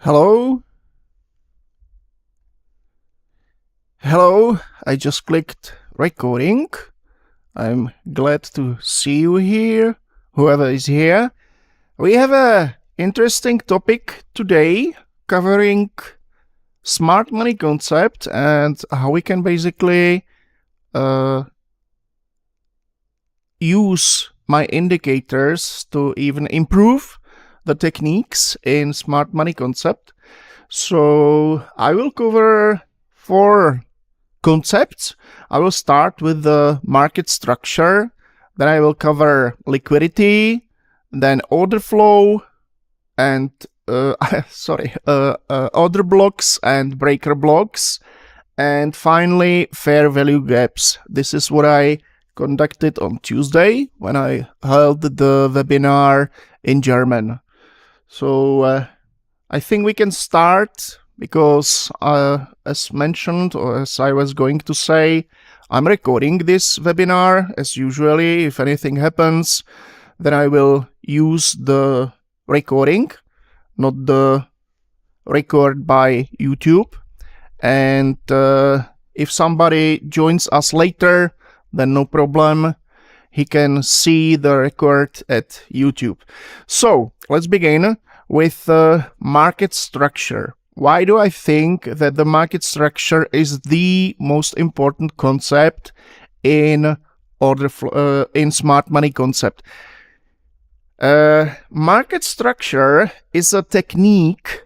Hello? Hello, I just clicked recording. I'm glad to see you here, whoever is here. We have a interesting topic today covering smart money concept and how we can basically use my indicators to even improve the techniques in smart money concept. So I will cover 4 concepts. I will start with the market structure, then I will cover liquidity, then order flow, and order blocks and breaker blocks, and finally fair value gaps. This is what I conducted on Tuesday when I held the webinar in German. So I think we can start because as mentioned, or as I was going to say, I'm recording this webinar as usually. If anything happens, then I will use the recording, not the record by YouTube. And if somebody joins us later, then no problem. He can see the record at YouTube. So let's begin with the market structure. Why do I think that the market structure is the most important concept in in smart money concept? Market structure is a technique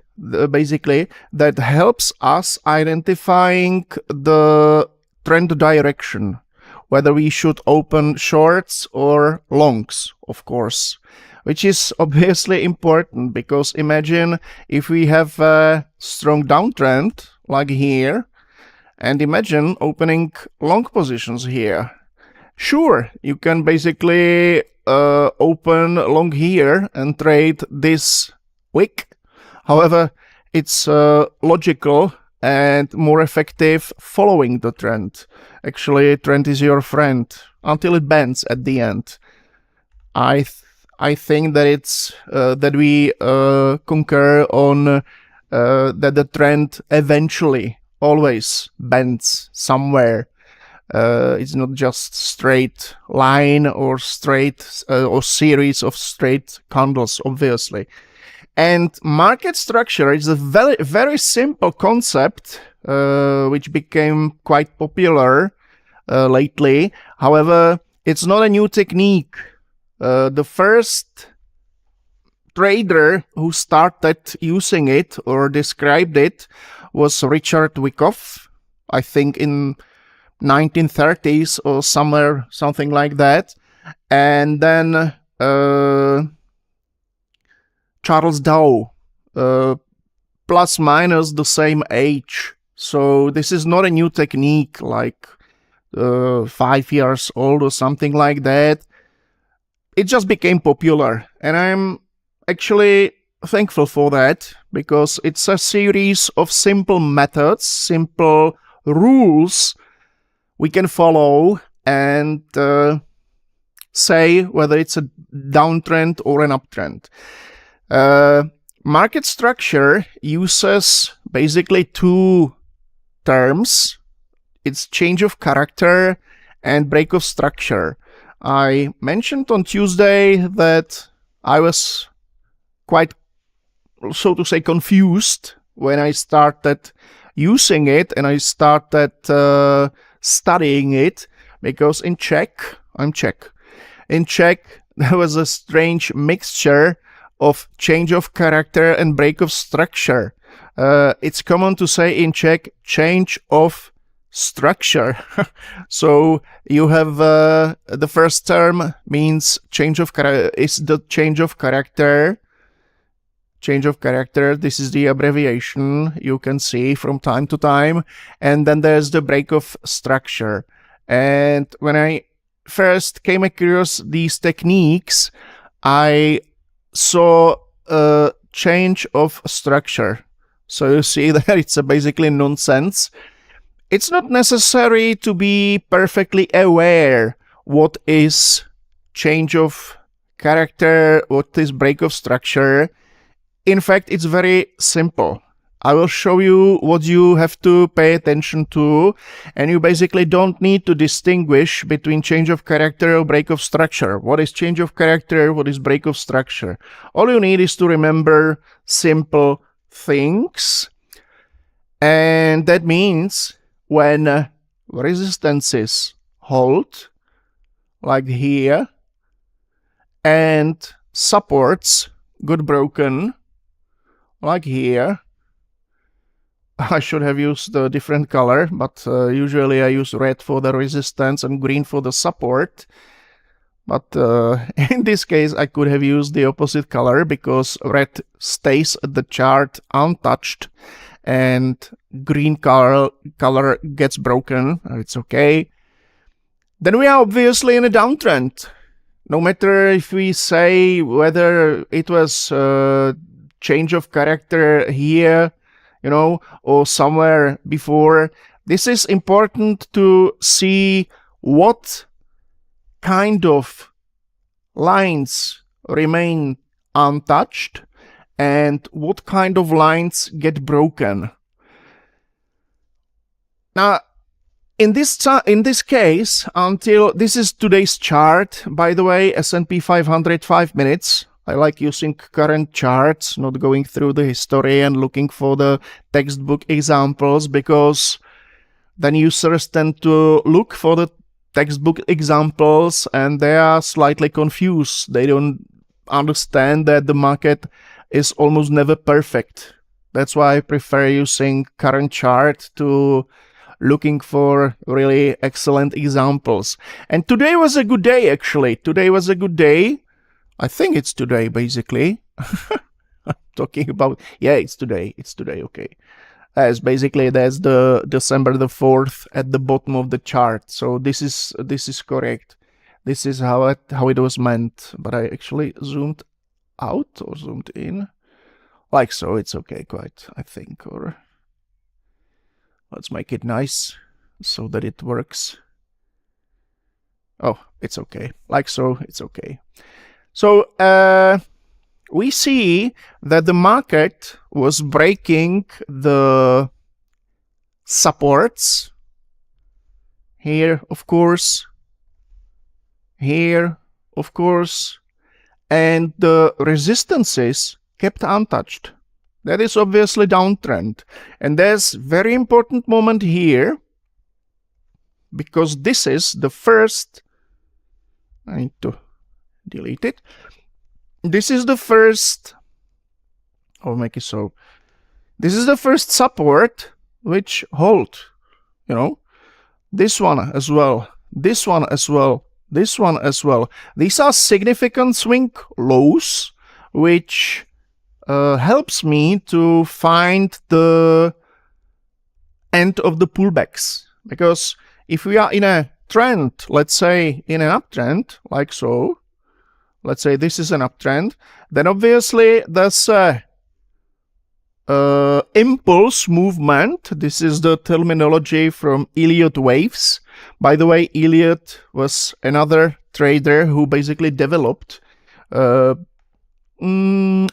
basically that helps us identifying the trend direction, whether we should open shorts or longs, of course, which is obviously important because imagine if we have a strong downtrend like here, and imagine opening long positions here. Sure, you can basically open long here and trade this wick. However, it's logical and more effective following the trend. Actually, trend is your friend until it bends at the end. I think that it's that we concur on that the trend eventually always bends somewhere. It's not just straight line or straight or series of straight candles, obviously. And market structure is a very simple concept which became quite popular lately. However, it's not a new technique. The first trader who started using it or described it was Richard Wyckoff, I think in 1930s or something like that. And then Charles Dow, plus minus the same age. So this is not a new technique like 5 years old or something like that. It just became popular, and I'm actually thankful for that because it's a series of simple methods, simple rules we can follow and say whether it's a downtrend or an uptrend. Market structure uses basically 2 terms. It's change of character and break of structure. I mentioned on Tuesday that I was quite, so to say, confused when I started using it and I started studying it because in Czech, I'm Czech. In Czech, there was a strange mixture of change of character and break of structure. It's common to say in Czech, change of structure. So you have the first term means change of character, is the change of character. Change of character, this is the abbreviation you can see from time to time. And then there's the break of structure. And when I first came across these techniques, I saw a change of structure. So you see that it's basically nonsense. It's not necessary to be perfectly aware what is change of character, what is break of structure. in fact, it's very simple. I will show you what you have to pay attention to, and you basically don't need to distinguish between change of character or break of structure. What is change of character? What is break of structure? All you need is to remember simple things, and that means when resistances hold, like here, and supports got broken, like here. I should have used a different color, but usually I use red for the resistance and green for the support. But in this case, I could have used the opposite color because red stays at the chart untouched and green color gets broken. It's okay. Then we are obviously in a downtrend. No matter if we say whether it was change of character here, you know, or somewhere before. This is important to see what kind of lines remain untouched and what kind of lines get broken. Now, in this case, until this is today's chart, by the way, S&P 500 5 minutes. I like using current charts, not going through the history and looking for the textbook examples, because then users tend to look for the textbook examples and they are slightly confused. They don't understand that the market is almost never perfect. That's why I prefer using current chart to looking for really excellent examples. And today was a good day, actually. Today was a good day. I think it's today, basically. I'm talking about, yeah, it's today, okay. As basically, that's the December the 4th at the bottom of the chart. So this is correct. This is how it was meant. But I actually zoomed out or zoomed in. Like so, it's okay, quite, I think. Or let's make it nice so that it works. Oh, it's okay. Like so, it's okay. So we see that the market was breaking the supports here, of course, here, of course, and the resistances kept untouched. That is obviously downtrend. And there's very important moment here, because this is the first, I need to delete it. This is the first, I'll make it so. This is the first support which hold, you know, this one as well, this one as well, this one as well. These are significant swing lows, which helps me to find the end of the pullbacks. Because if we are in a trend, let's say in an uptrend, like so, let's say this is an uptrend, then obviously there's a impulse movement. This is the terminology from Elliott Waves. By the way, Elliott was another trader who basically developed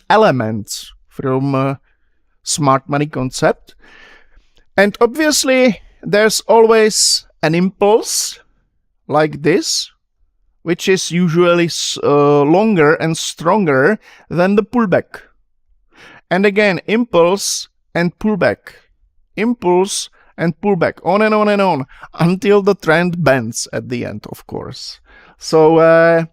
elements from smart money concept. And obviously there's always an impulse like this, which is usually longer and stronger than the pullback. And again, impulse and pullback, impulse and pullback, on and on and on, until the trend bends at the end, of course. So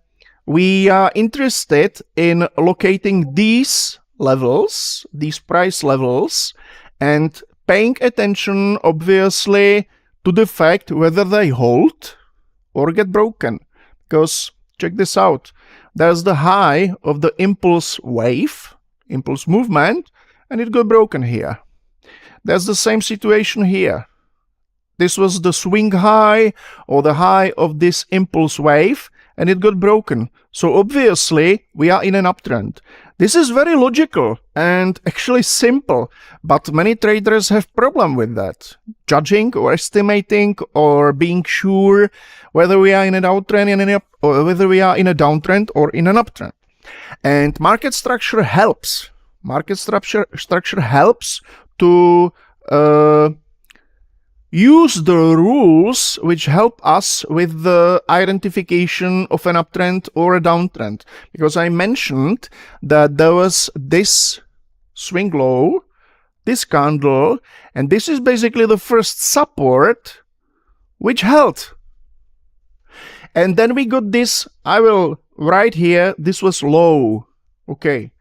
we are interested in locating these levels, these price levels, and paying attention, obviously, to the fact whether they hold or get broken. Because, check this out, there's the high of the impulse wave, impulse movement, and it got broken here. There's the same situation here. This was the swing high or the high of this impulse wave, and it got broken. So obviously, we are in an uptrend. This is very logical and actually simple, but many traders have problem with that. Judging or estimating or being sure whether we are in a downtrend or whether we are in a downtrend or in an uptrend. And market structure helps Market structure helps to use the rules which help us with the identification of an uptrend or a downtrend. Because I mentioned that there was this swing low, this candle, and this is basically the first support which held. And then we got this, I will write here, this was low. Okay.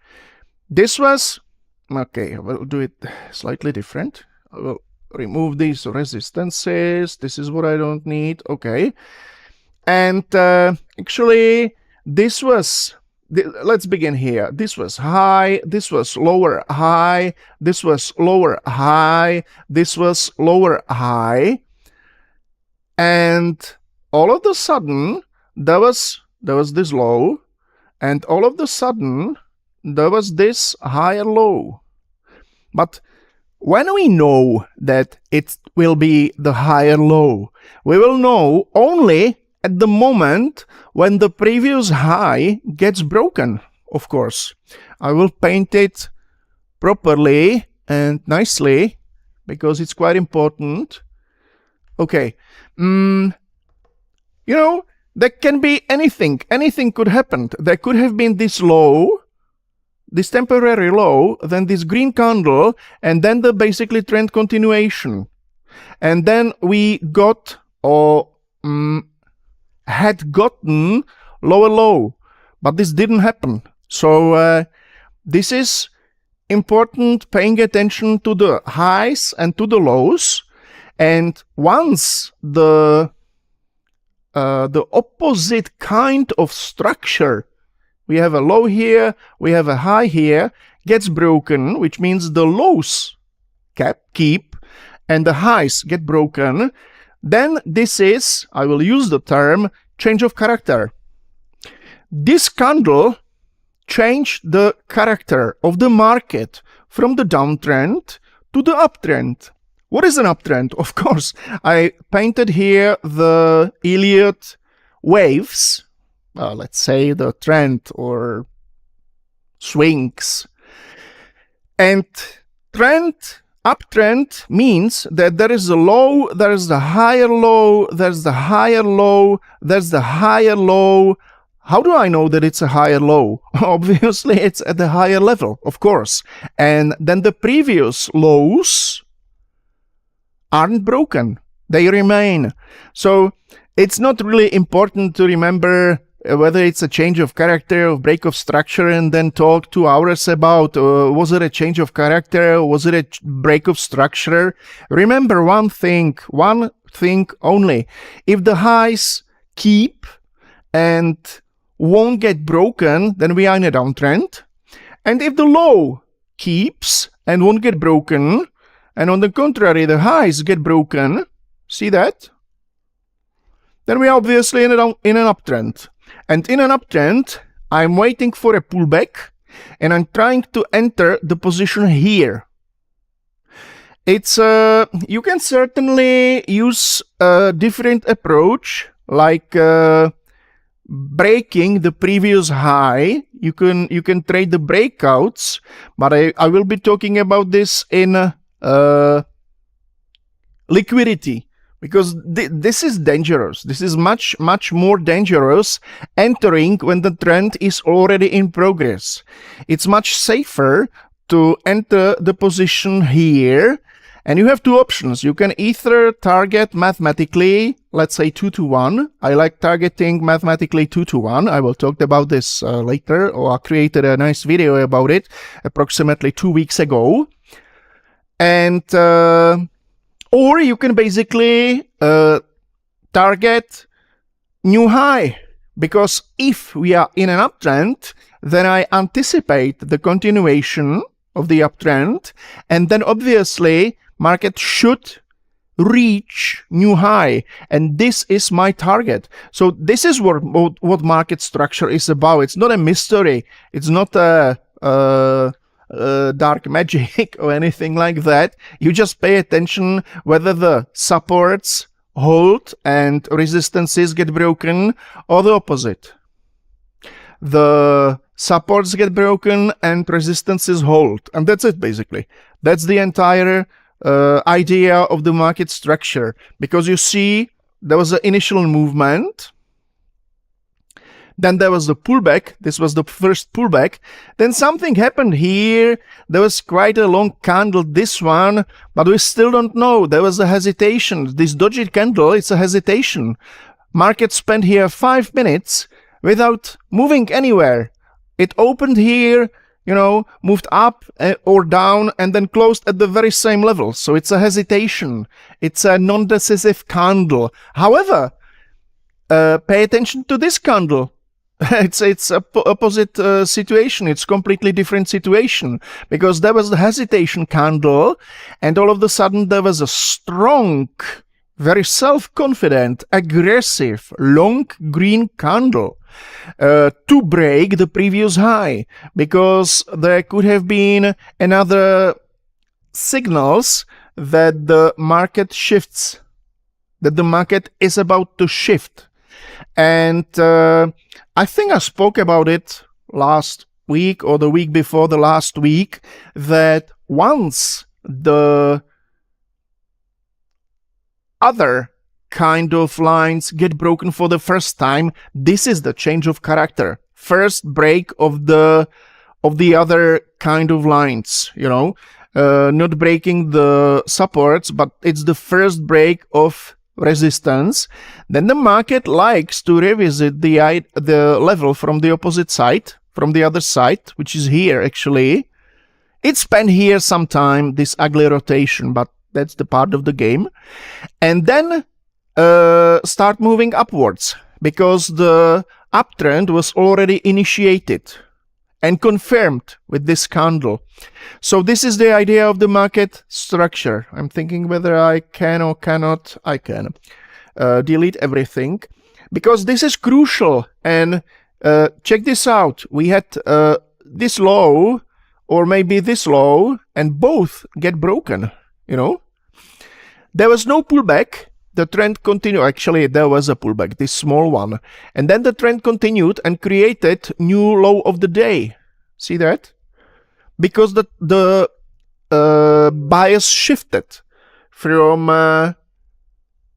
This was, okay, I will do it slightly different. I will remove these resistances. This is what I don't need. Okay. And actually, this was, let's begin here. This was high. This was lower high. This was lower high. This was lower high. And all of a sudden, there was this low. And all of a sudden, there was this higher low. But when we know that it will be the higher low, we will know only at the moment when the previous high gets broken, of course. I will paint it properly and nicely because it's quite important. Okay. You know, there can be anything. Anything could happen. There could have been this low, this temporary low, then this green candle, and then the basically trend continuation. And then we got, or had gotten lower low, but this didn't happen. So this is important, paying attention to the highs and to the lows. And once the opposite kind of structure, we have a low here, we have a high here, gets broken, which means the lows keep and the highs get broken, then this is, I will use the term, change of character. This candle changed the character of the market from the downtrend to the uptrend. What is an uptrend? Of course, I painted here the Elliott waves. Let's say the trend or swings. And uptrend means that there is a low, there is the higher low, there's the higher low, there's the higher low. How do I know that it's a higher low? Obviously, it's at the higher level, of course. And then the previous lows aren't broken. They remain. So it's not really important to remember whether it's a change of character or break of structure and then talk 2 hours about was it a change of character, was it a break of structure. Remember one thing only. If the highs keep and won't get broken, then we are in a downtrend. And if the low keeps and won't get broken, and on the contrary, the highs get broken, see that? Then we are obviously in an uptrend. And in an uptrend, I'm waiting for a pullback, and I'm trying to enter the position here. It's you can certainly use a different approach, like breaking the previous high. You can trade the breakouts, but I will be talking about this in liquidity. Because this is dangerous. This is much more dangerous entering when the trend is already in progress. It's much safer to enter the position here. And you have two options. You can either target mathematically, let's say 2-to-1. I like targeting mathematically 2-to-1. I will talk about this later, or I created a nice video about it approximately 2 weeks ago. And or you can basically target new high, because if we are in an uptrend, then I anticipate the continuation of the uptrend, and then obviously market should reach new high, and this is my target. So this is what market structure is about. It's not a mystery. It's not a dark magic or anything like that. You just pay attention whether the supports hold and resistances get broken, or the opposite. The supports get broken, and resistances hold. And that's it, basically. That's the entire idea of the market structure. Because you see, there was an initial movement. Then there was the pullback. This was the first pullback. Then something happened here. There was quite a long candle, this one, but we still don't know. There was a hesitation. This dodgy candle, it's a hesitation. Market spent here 5 minutes without moving anywhere. It opened here, you know, moved up or down, and then closed at the very same level. So it's a hesitation. It's a non-decisive candle. However, pay attention to this candle. It's a opposite situation. It's completely different situation, because there was the hesitation candle, and all of a sudden there was a strong, very self-confident, aggressive, long green candle to break the previous high, because there could have been another signals that the market shifts, that the market is about to shift. And I think I spoke about it last week or the week before the last week, that once the other kind of lines get broken for the first time, this is the change of character. First break of the other kind of lines, you know, not breaking the supports, but it's the first break of resistance. Then the market likes to revisit the level from the opposite side, from the other side, which is here actually. It spent here some time, this ugly rotation, but that's the part of the game. And then start moving upwards, because the uptrend was already initiated and confirmed with this candle. So this is the idea of the market structure. I'm thinking whether I can or cannot. I can delete everything, because this is crucial. And check this out. We had this low, or maybe this low, and both get broken, you know. There was no pullback. The trend continued. Actually, there was a pullback, this small one. And then the trend continued and created new low of the day. See that? Because the bias shifted from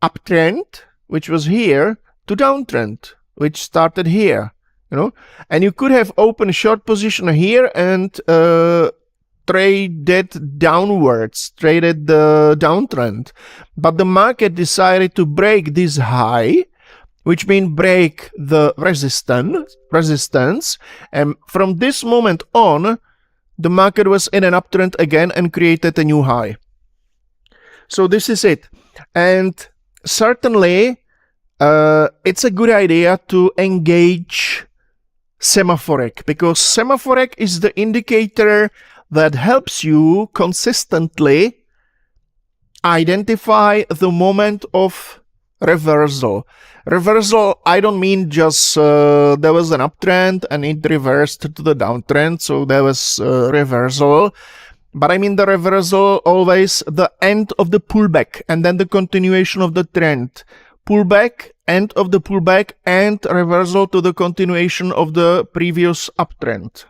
uptrend, which was here, to downtrend, which started here, you know. And you could have opened a short position here and traded downwards, traded the downtrend. But the market decided to break this high, which means break the resistance. And from this moment on, the market was in an uptrend again and created a new high. So this is it. And certainly, it's a good idea to engage semaPHorek, because semaPHorek is the indicator that helps you consistently identify the moment of reversal. Reversal, I don't mean just there was an uptrend and it reversed to the downtrend, so there was reversal. But I mean the reversal always the end of the pullback and then the continuation of the trend. Pullback, end of the pullback, and reversal to the continuation of the previous uptrend.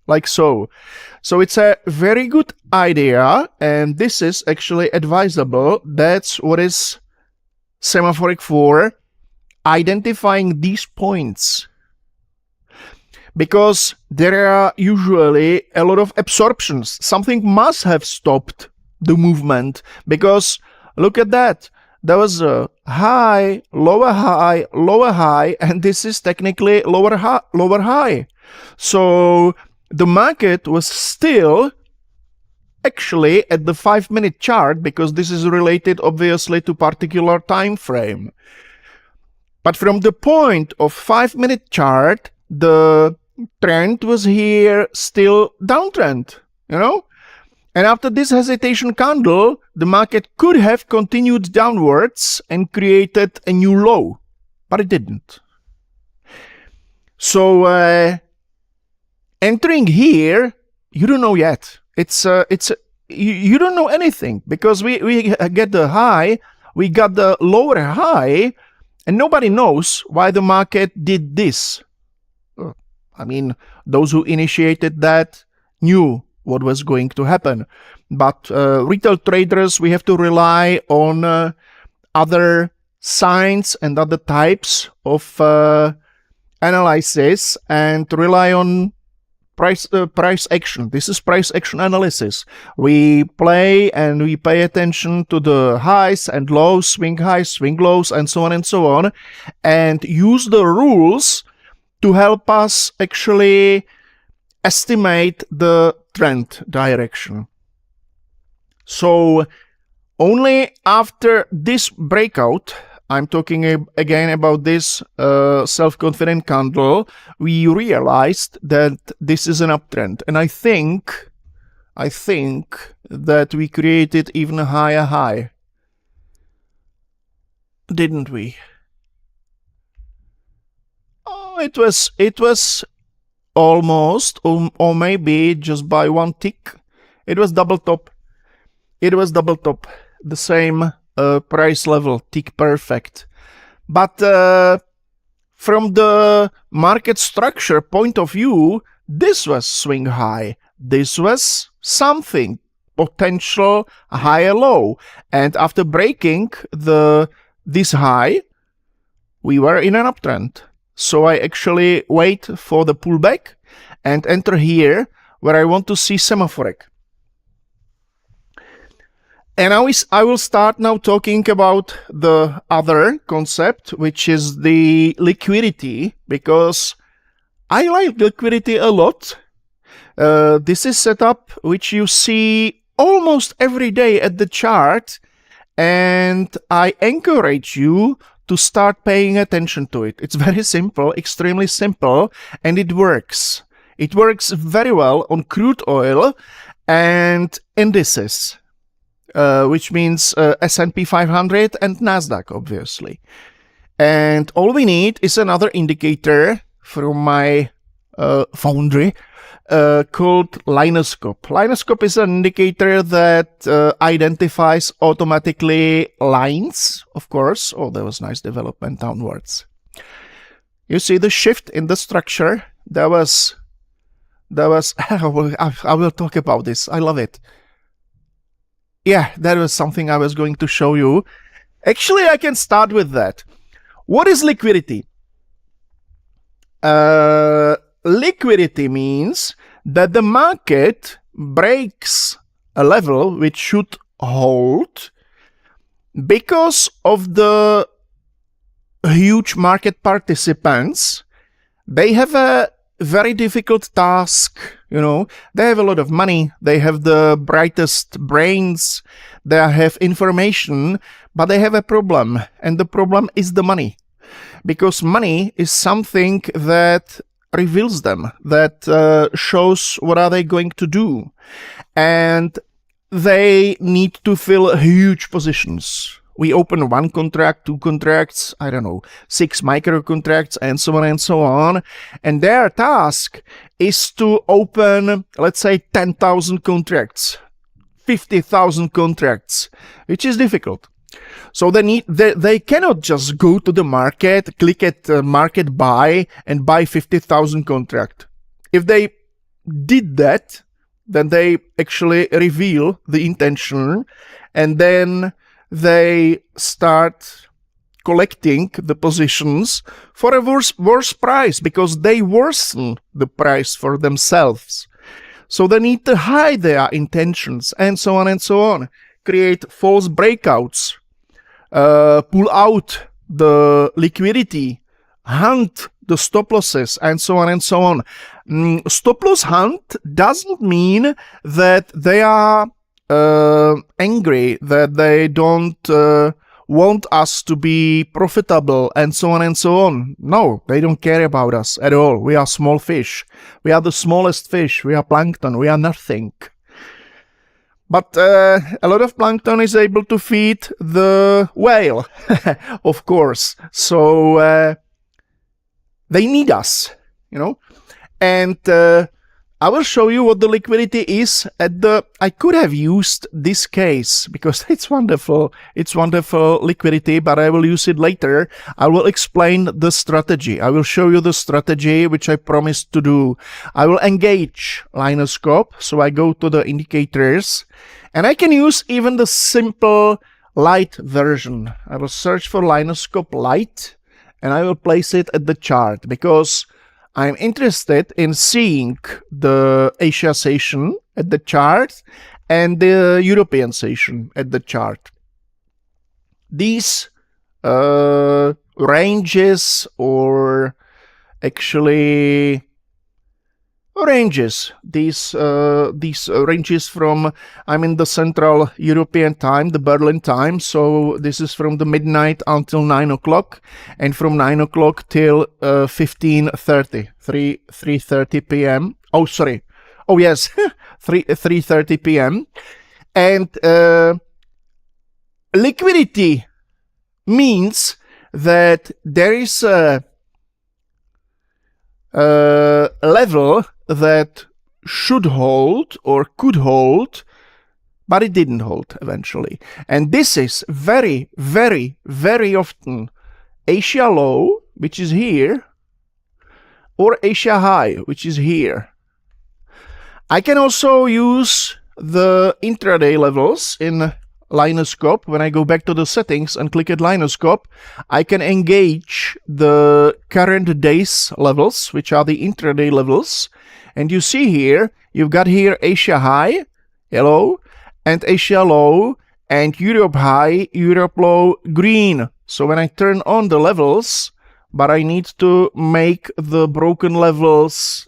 Like so. So it's a very good idea, and this is actually advisable. That's what is semaPHorek for, identifying these points. Because there are usually a lot of absorptions. Something must have stopped the movement, because look at that. There was a high, lower high, and this is technically lower high. So the market was still actually at the 5-minute chart, because this is related obviously to particular time frame. But from the point of 5-minute chart, the trend was here still downtrend, you know? And after this hesitation candle, the market could have continued downwards and created a new low, but it didn't. So entering here, you don't know yet. You don't know anything, because we get the high, we got the lower high, and nobody knows why the market did this. I mean, those who initiated that knew what was going to happen. But retail traders, we have to rely on other signs and other types of analysis and rely on price action. This is price action analysis. We play and we pay attention to the highs and lows, swing highs, swing lows, and so on, and use the rules to help us actually estimate the trend direction. So only after this breakout, I'm talking again about this self-confident candle, we realized that this is an uptrend. And I think that we created even a higher high. Didn't we? Oh, it was almost, or maybe just by one tick. It was double top. It was double top. The same price level, tick perfect. But from the market structure point of view, this was swing high. This was something, potential higher low. And after breaking this high, we were in an uptrend. So I actually wait for the pullback and enter here where I want to see semaPHorek. And I will start now talking about the other concept, which is the liquidity, because I like liquidity a lot. This is setup which you see almost every day at the chart, and I encourage you to start paying attention to it. It's very simple, extremely simple, and it works. It works very well on crude oil and indices. Which means S&P 500 and NASDAQ, obviously. And all we need is another indicator from my Foundry called Linescope. Linescope is an indicator that identifies automatically lines, of course. Oh, there was nice development downwards. You see the shift in the structure. There was I will talk about this. I love it. Yeah, that was something I was going to show you. Actually, I can start with that. What is liquidity? Liquidity means that the market breaks a level which should hold because of the huge market participants. They have a very difficult task, you know. They have a lot of money, they have the brightest brains, they have information, but they have a problem, and the problem is the money. Because money is something that reveals them, that shows what are they going to do. And they need to fill huge positions. We open one contract, two contracts, I don't know, 6 micro contracts, and so on. And their task is to open, let's say, 10,000 contracts, 50,000 contracts, which is difficult. So they cannot just go to the market, click at market buy, and buy 50,000 contract. If they did that, then they actually reveal the intention, and then they start collecting the positions for a worse price, because they worsen the price for themselves. So they need to hide their intentions, and so on, create false breakouts, pull out the liquidity, hunt the stop losses, and so on. Stop loss hunt doesn't mean that they are angry, that they don't want us to be profitable, and so on. No, they don't care about us at all. We are small fish. We are the smallest fish. We are plankton. We are nothing. But a lot of plankton is able to feed the whale, of course. So they need us, you know. And I will show you what the liquidity is at the, I could have used this case because it's wonderful liquidity, but I will use it later. I will explain the strategy. I will show you the strategy which I promised to do. I will engage Linescope, so I go to the indicators, and I can use even the simple light version. I will search for Linescope light, and I will place it at the chart because I'm interested in seeing the Asia session at the chart and the European session at the chart. These ranges, or actually ranges, these ranges from, I'm in the Central European time, the Berlin time, so this is from the midnight until 9 o'clock, and from 9 o'clock till 15:30, 3:30 p.m. Oh, sorry. Oh, yes, 3:30 p.m. And liquidity means that there is a level that should hold or could hold, but it didn't hold eventually. And this is very, very, very often Asia low, which is here, or Asia high, which is here. I can also use the intraday levels in Linescope. When I go back to the settings and click at Linescope, I can engage the current day's levels, which are the intraday levels. And you see here, you've got here Asia high, yellow, and Asia low, and Europe high, Europe low, green. So when I turn on the levels, but I need to make the broken levels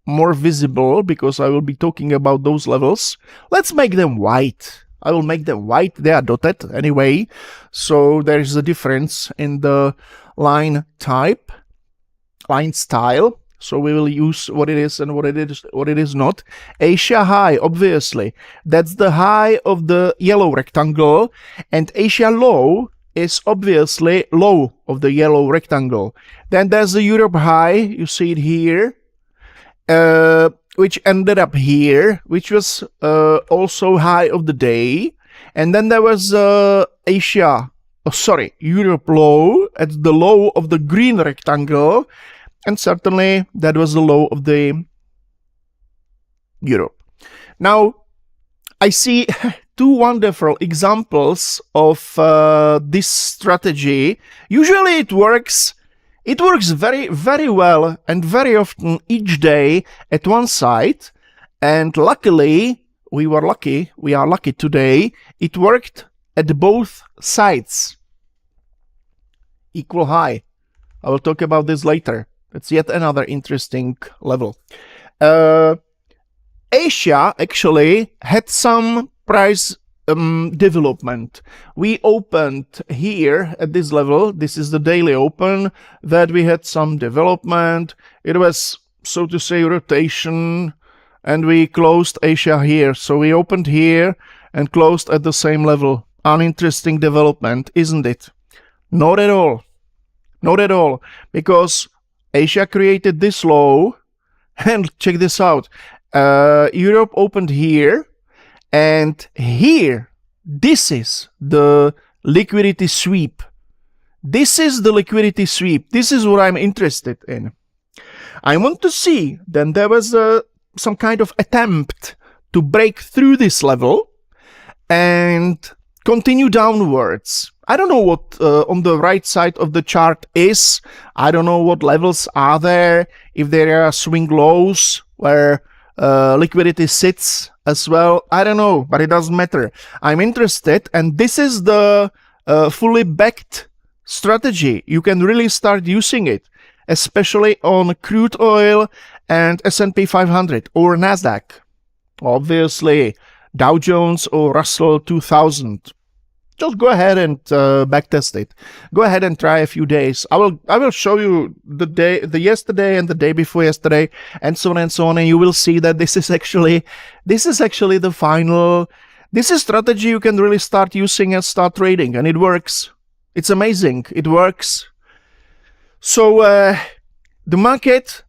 more visible because I will be talking about those levels. Let's make them white. I will make them white. They are dotted anyway, so there is a difference in the line type, line style. So we will use what it is and what it is not. Asia high, obviously, that's the high of the yellow rectangle, and Asia low is obviously low of the yellow rectangle. Then there's the Europe high. You see it here. Which ended up here, which was also high of the day. And then there was Europe low at the low of the green rectangle. And certainly that was the low of the Europe. Now, I see two wonderful examples of this strategy. Usually it works. It works very, very well and very often each day at one side. And luckily, we are lucky today, it worked at both sides. Equal high. I will talk about this later. It's yet another interesting level. Asia actually had some price development. We opened here at this level. This is the daily open, that we had some development. It was, so to say, rotation, and we closed Asia here. So we opened here and closed at the same level. Uninteresting development, isn't it? Not at all. Not at all. Because Asia created this low, and check this out. Europe opened here, and here, this is the liquidity sweep. This is the liquidity sweep. This is what I'm interested in. I want to see, then there was some kind of attempt to break through this level and continue downwards. I don't know what on the right side of the chart is. I don't know what levels are there, if there are swing lows where liquidity sits as well. I don't know, but it doesn't matter. I'm interested, and this is the fully backed strategy. You can really start using it, especially on crude oil and S&P 500 or Nasdaq. Obviously, Dow Jones or Russell 2000. Just go ahead and backtest it. Go ahead and try a few days. I will show you the yesterday and the day before yesterday, and so on, and you will see that this is actually the final. This is strategy you can really start using and start trading, and it works. It's amazing. It works. So the market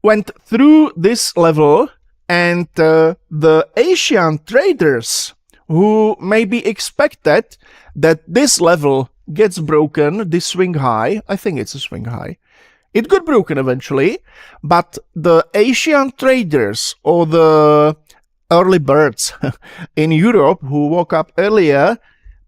went through this level, and the Asian traders who maybe expected that this level gets broken, this swing high, I think it's a swing high, it got broken eventually, but the Asian traders or the early birds in Europe who woke up earlier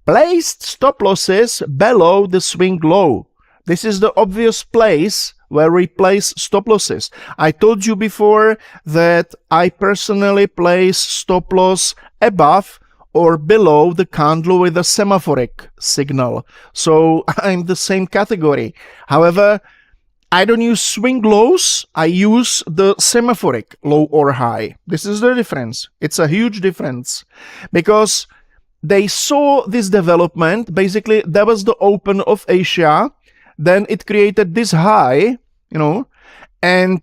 placed stop losses below the swing low. This is the obvious place where we place stop losses. I told you before that I personally place stop loss above or below the candle with a semaPHorek signal. So I'm the same category. However, I don't use swing lows, I use the semaPHorek low or high. This is the difference. It's a huge difference because they saw this development. Basically, that was the open of Asia. Then it created this high, and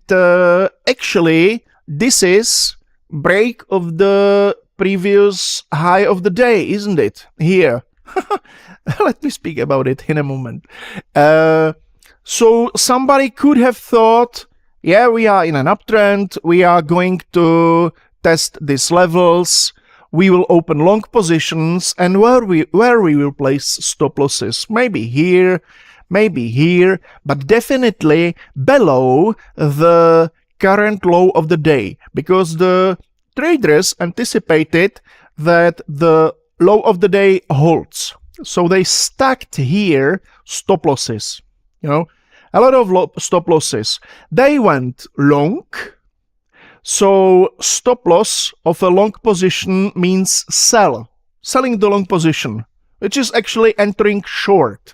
actually this is break of the previous high of the day, isn't it? Here. Let me speak about it in a moment. So somebody could have thought, yeah, we are in an uptrend, we are going to test these levels, we will open long positions, and where we will place stop losses. Maybe here, but definitely below the current low of the day, because the traders anticipated that the low of the day holds. So they stacked here stop losses. A lot of stop losses. They went long. So stop loss of a long position means selling the long position, which is actually entering short.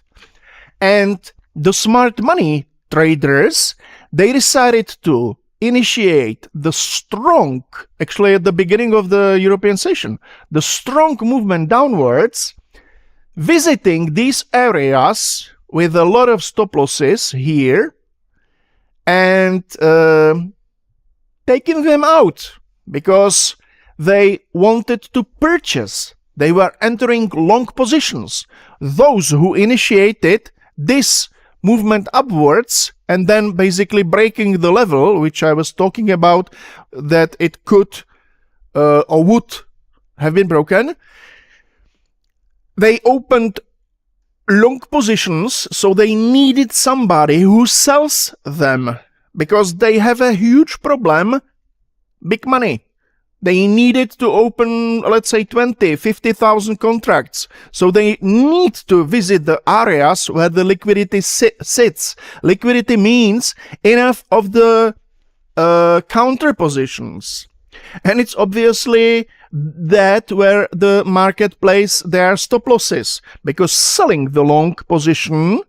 And the smart money traders, they decided to initiate the strong, actually at the beginning of the European session, the strong movement downwards, visiting these areas with a lot of stop losses here and taking them out because they wanted to purchase. They were entering long positions. Those who initiated this movement upwards and then basically breaking the level, which I was talking about, that it could or would have been broken, they opened long positions, so they needed somebody who sells them because they have a huge problem, big money. They needed to open, let's say, 20, 50,000 contracts. So they need to visit the areas where the liquidity sits. Liquidity means enough of the counter positions. And it's obviously that where the market plays their stop losses, because selling the long position,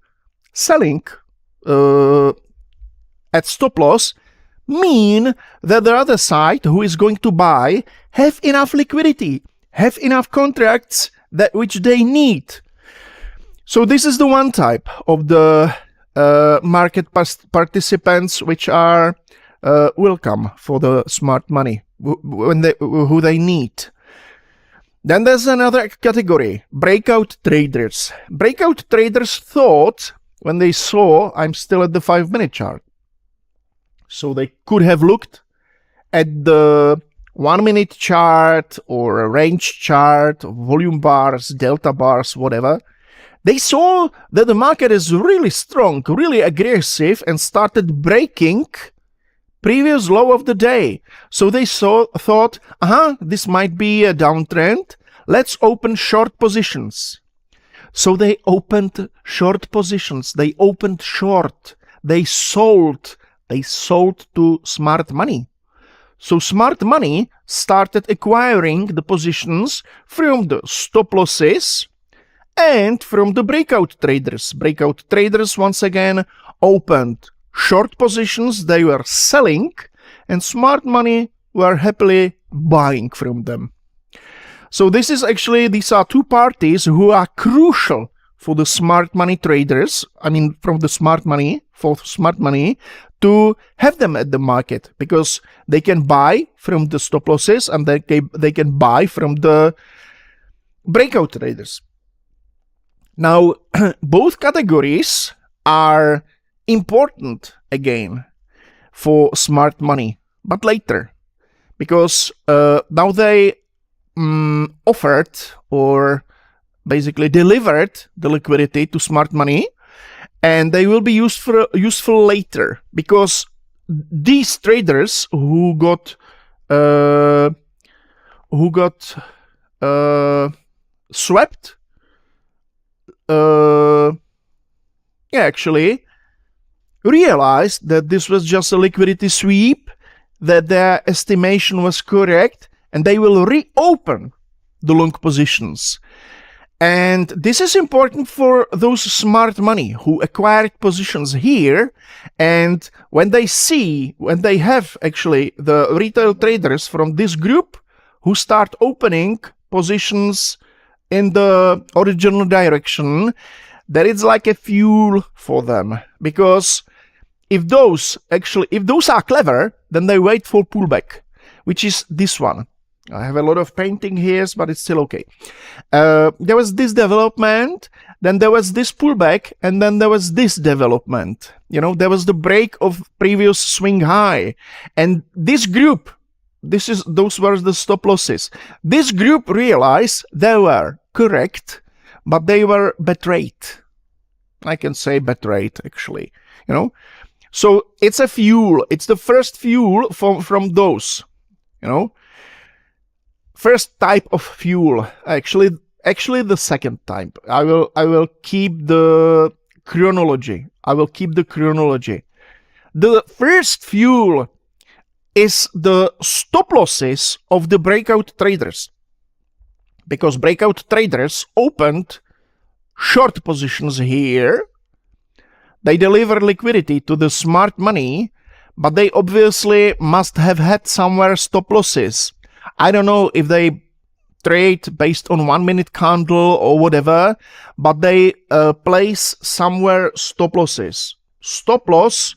at stop loss, mean that the other side who is going to buy have enough liquidity, have enough contracts that which they need. So this is the one type of the market participants which are welcome for the smart money who they need. Then there's another category, breakout traders. Breakout traders thought when they saw I'm still at the 5-minute chart. So they could have looked at the 1-minute chart or a range chart, volume bars, delta bars, whatever. They saw that the market is really strong, really aggressive, and started breaking previous low of the day. So they thought, this might be a downtrend. Let's open short positions. So they opened short positions. They opened short. They sold to smart money. So smart money started acquiring the positions from the stop losses and from the breakout traders. Breakout traders, once again, opened short positions. They were selling, and smart money were happily buying from them. So these are two parties who are crucial for the smart money traders, for smart money, to have them at the market, because they can buy from the stop losses and they can buy from the breakout traders. Now, both categories are important again, for smart money, but later, because now they offered or basically delivered the liquidity to smart money, and they will be useful later, because these traders who got swept, actually realized that this was just a liquidity sweep, that their estimation was correct, and they will reopen the long positions. And this is important for those smart money who acquired positions here, and when they have actually the retail traders from this group who start opening positions in the original direction, that it's like a fuel for them, because if those are clever, then they wait for pullback, which is this one. I have a lot of painting here, but it's still okay. There was this development, then there was this pullback, and then there was this development. There was the break of previous swing high, and this group, those were the stop losses. This group realized they were correct, but they were betrayed. I can say betrayed, actually. So it's a fuel. It's the first fuel from those. First type of fuel. Actually the second type. I will keep the chronology. The first fuel is the stop losses of the breakout traders, because breakout traders opened short positions here. They deliver liquidity to the smart money, but they obviously must have had somewhere stop losses. I don't know if they trade based on 1 minute candle or whatever, but they place somewhere stop losses. Stop loss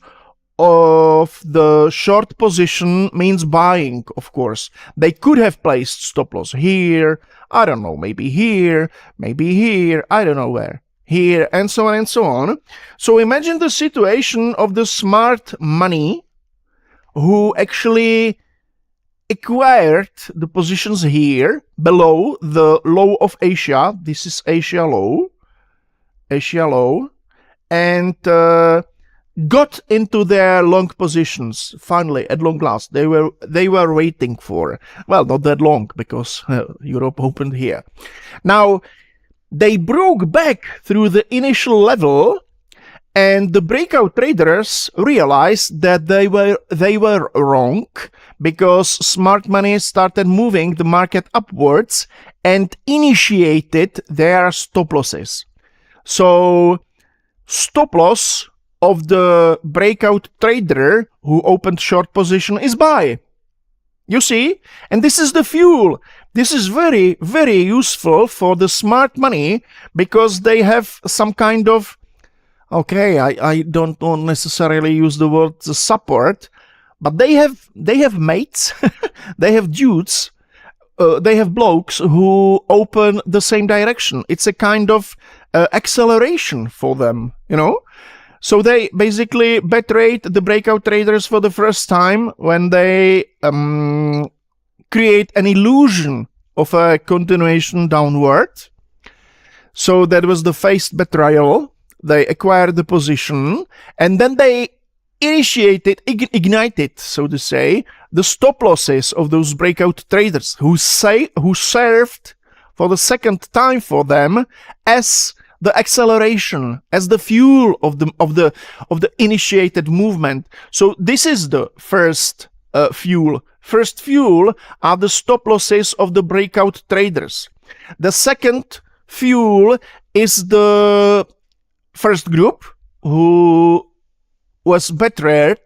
of the short position means buying, of course. They could have placed stop loss here, I don't know, maybe here, I don't know where. Here, and so on and so on. So imagine the situation of the smart money who actually acquired the positions here below the low of Asia. This is Asia low, and got into their long positions finally at long last. They were waiting for, well, not that long, because Europe opened here. Now they broke back through the initial level, and the breakout traders realized that they were wrong, because smart money started moving the market upwards and initiated their stop losses. So stop loss of the breakout trader who opened short position is buy. You see? And this is the fuel. This is very, very useful for the smart money, because they have some kind of, okay, I don't necessarily use the word support, but they have mates, they have dudes, they have blokes who open the same direction. It's a kind of acceleration for them, So they basically betrayed the breakout traders for the first time when they create an illusion of a continuation downward. So that was the phased betrayal. They acquired the position, and then they ignited, so to say, the stop losses of those breakout traders who served for the second time for them as the acceleration, as the fuel of the initiated movement. So this is the first fuel. First fuel are the stop losses of the breakout traders. The second fuel is the first group who was betrayed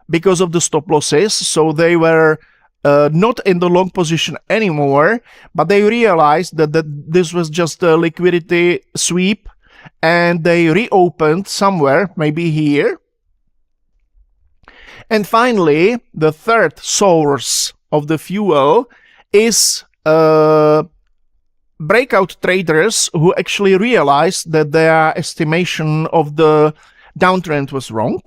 because of the stop losses. So they were not in the long position anymore, but they realized that this was just a liquidity sweep, and they reopened somewhere, maybe here. And finally, the third source of the fuel is breakout traders who actually realized that their estimation of the downtrend was wrong.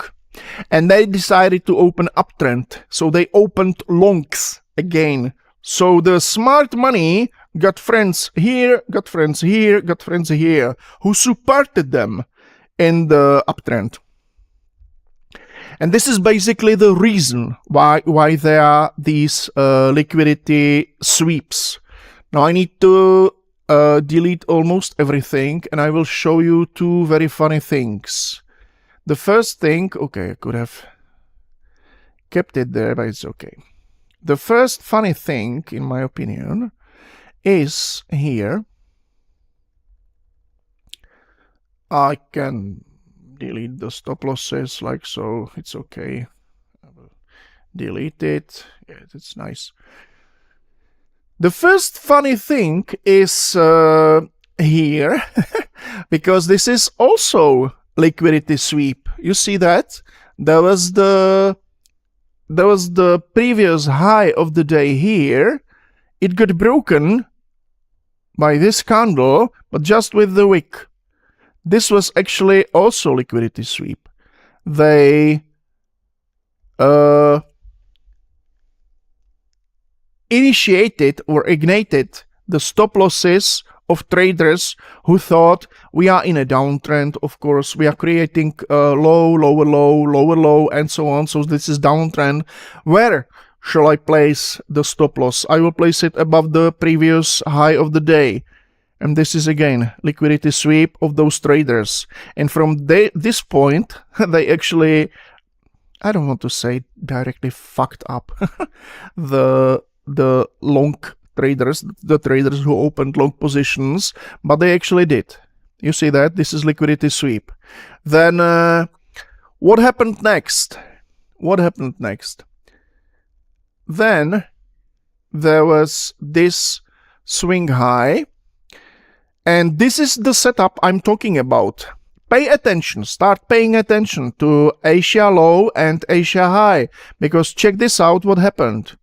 And they decided to open uptrend. So they opened longs again. So the smart money got friends here, got friends here, got friends here, who supported them in the uptrend. And this is basically the reason why there are these liquidity sweeps. Now I need to delete almost everything, and I will show you two very funny things. The first thing, okay, I could have kept it there, but it's okay. The first funny thing, in my opinion, is here. I can delete the stop losses like so. It's okay. I will delete it. Yeah, it's nice. The first funny thing is here, because this is also liquidity sweep. You see that? There was the previous high of the day here. It got broken by this candle, but just with the wick. This was actually also liquidity sweep. They initiated or ignited the stop losses of traders who thought we are in a downtrend. Of course, we are creating low, lower low, lower low, and so on. So this is downtrend. Where shall I place the stop loss? I will place it above the previous high of the day. And this is again liquidity sweep of those traders. And from this point, they actually, I don't want to say directly fucked up the long traders, the traders who opened long positions, but they actually did. You see that? This is liquidity sweep. Then what happened next? What happened next? Then there was this swing high. And this is the setup I'm talking about. Pay attention, start paying attention to Asia low and Asia high, because check this out what happened.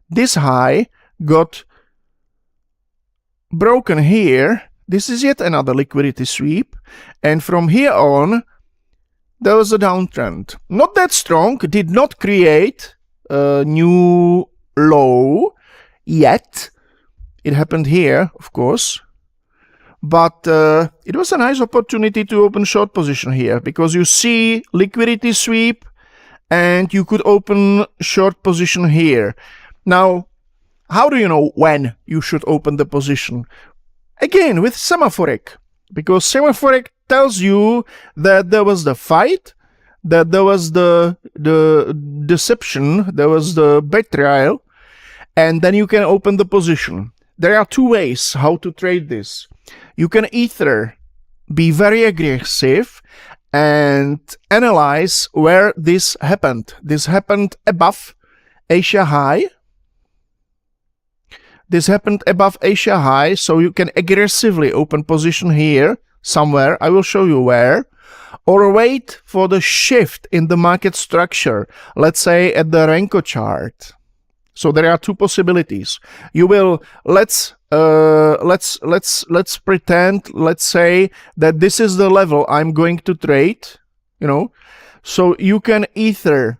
This high got broken here. This is yet another liquidity sweep. And from here on, there was a downtrend. Not that strong, did not create a new low yet. It happened here, of course. But it was a nice opportunity to open short position here, because you see liquidity sweep and you could open short position here. Now, how do you know when you should open the position? Again, with semaPHorek, because semaPHorek tells you that there was the fight, that there was the deception, there was the betrayal, and then you can open the position. There are two ways how to trade this. You can either be very aggressive and analyze where this happened. This happened above Asia high. This happened above Asia high, so you can aggressively open position here somewhere. I will show you where. Or wait for the shift in the market structure, let's say at the Renko chart. So there are two possibilities. You will let's pretend, let's say that this is the level I'm going to trade, you know. So you can either,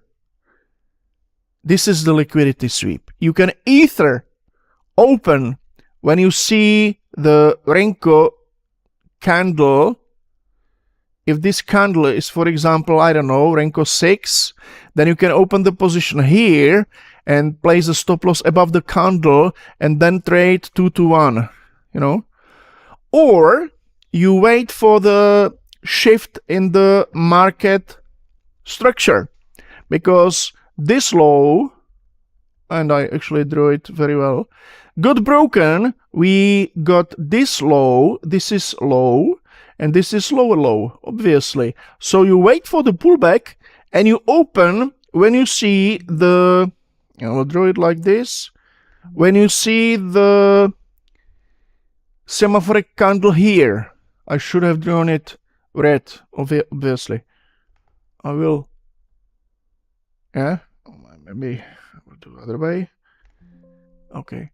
this is the liquidity sweep. You can either open when you see the Renko candle. If this candle is, for example, I don't know, Renko 6, then you can open the position here and place a stop loss above the candle and then trade 2 to 1, you know. Or you wait for the shift in the market structure, because this low, and I actually drew it very well, got broken. We got this low, this is low, and this is lower low, obviously. So you wait for the pullback and you open when you see the, I will draw it like this, when you see the semaPHorek candle here. I should have drawn it red, obviously. I will, yeah, maybe I will do the other way. Okay,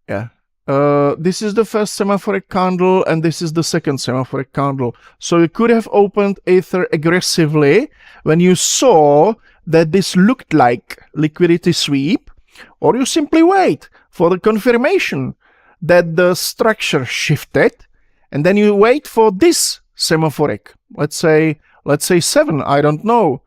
yeah, This is the first semaPHorek candle, and this is the second semaPHorek candle. So you could have opened either aggressively when you saw that this looked like liquidity sweep, or you simply wait for the confirmation that the structure shifted, and then you wait for this semaPHorek. Let's say 7, I don't know,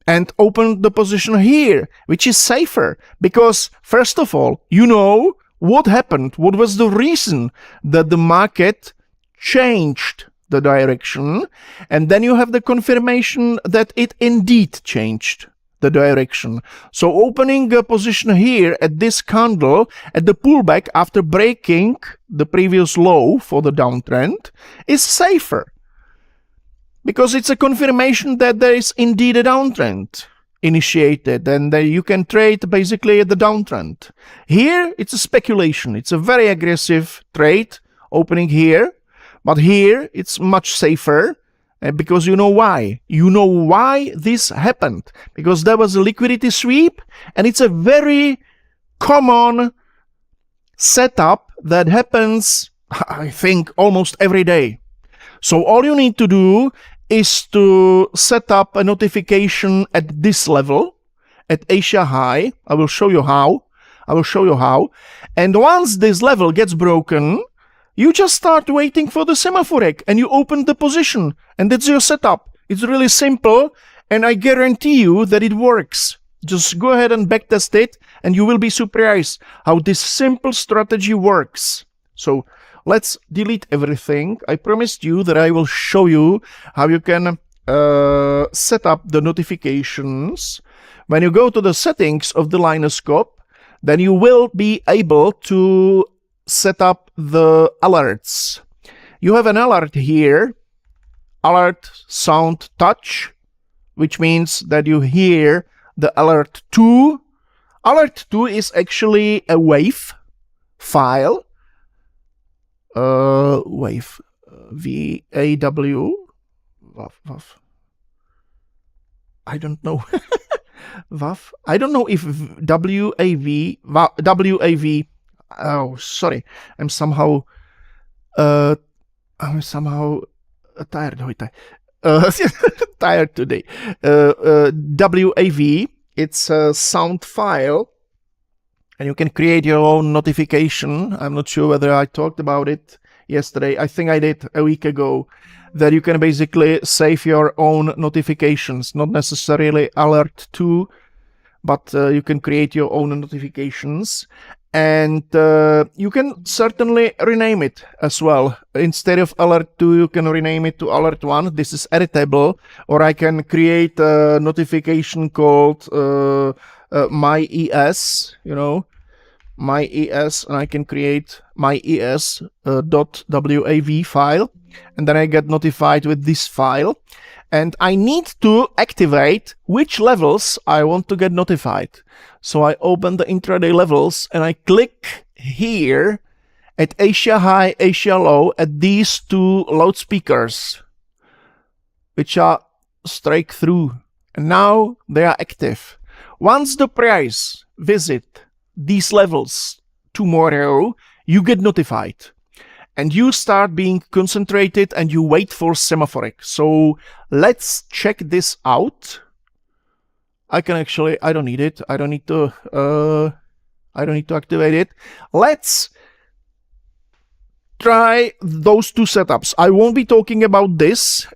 and open the position here, which is safer, because first of all, you know what happened, what was the reason that the market changed the direction, and then you have the confirmation that it indeed changed the direction. So opening a position here at this candle, at the pullback after breaking the previous low for the downtrend, is safer, because it's a confirmation that there is indeed a downtrend initiated, and you can trade basically at the downtrend. Here, it's a speculation. It's a very aggressive trade opening here, but here it's much safer, because you know why. You know why this happened, because there was a liquidity sweep, and it's a very common setup that happens, I think, almost every day. So all you need to do is to set up a notification at this level, at Asia high. I will show you how. And once this level gets broken, you just start waiting for the semaPHorek, and you open the position, and that's your setup. It's really simple, and I guarantee you that it works. Just go ahead and backtest it, and you will be surprised how this simple strategy works. So let's delete everything. I promised you that I will show you how you can set up the notifications. When you go to the settings of the Linescope, then you will be able to set up the alerts. You have an alert here, alert sound touch, which means that you hear the alert 2. Alert 2 is actually a wave file. Wave, V-A-W, WAV. I don't know. WAV. I don't know if W-A-V, W-A-V. Oh, sorry. I'm somehow tired. Tired today. WAV, it's a sound file, and you can create your own notification. I'm not sure whether I talked about it yesterday. I think I did a week ago, that you can basically save your own notifications, not necessarily alert 2, but you can create your own notifications. And you can certainly rename it as well. Instead of alert 2, you can rename it to alert 1. This is editable. Or I can create a notification called my ES, my ES, and I can create my ES .wav file, and then I get notified with this file, and I need to activate which levels I want to get notified. So I open the intraday levels, and I click here at Asia high, Asia low, at these two loudspeakers, which are straight through, and now they are active. Once the price visit these levels tomorrow, you get notified, and you start being concentrated, and you wait for semaPHorek. So let's check this out. I don't need it. I don't need to activate it. Let's try those two setups. I won't be talking about this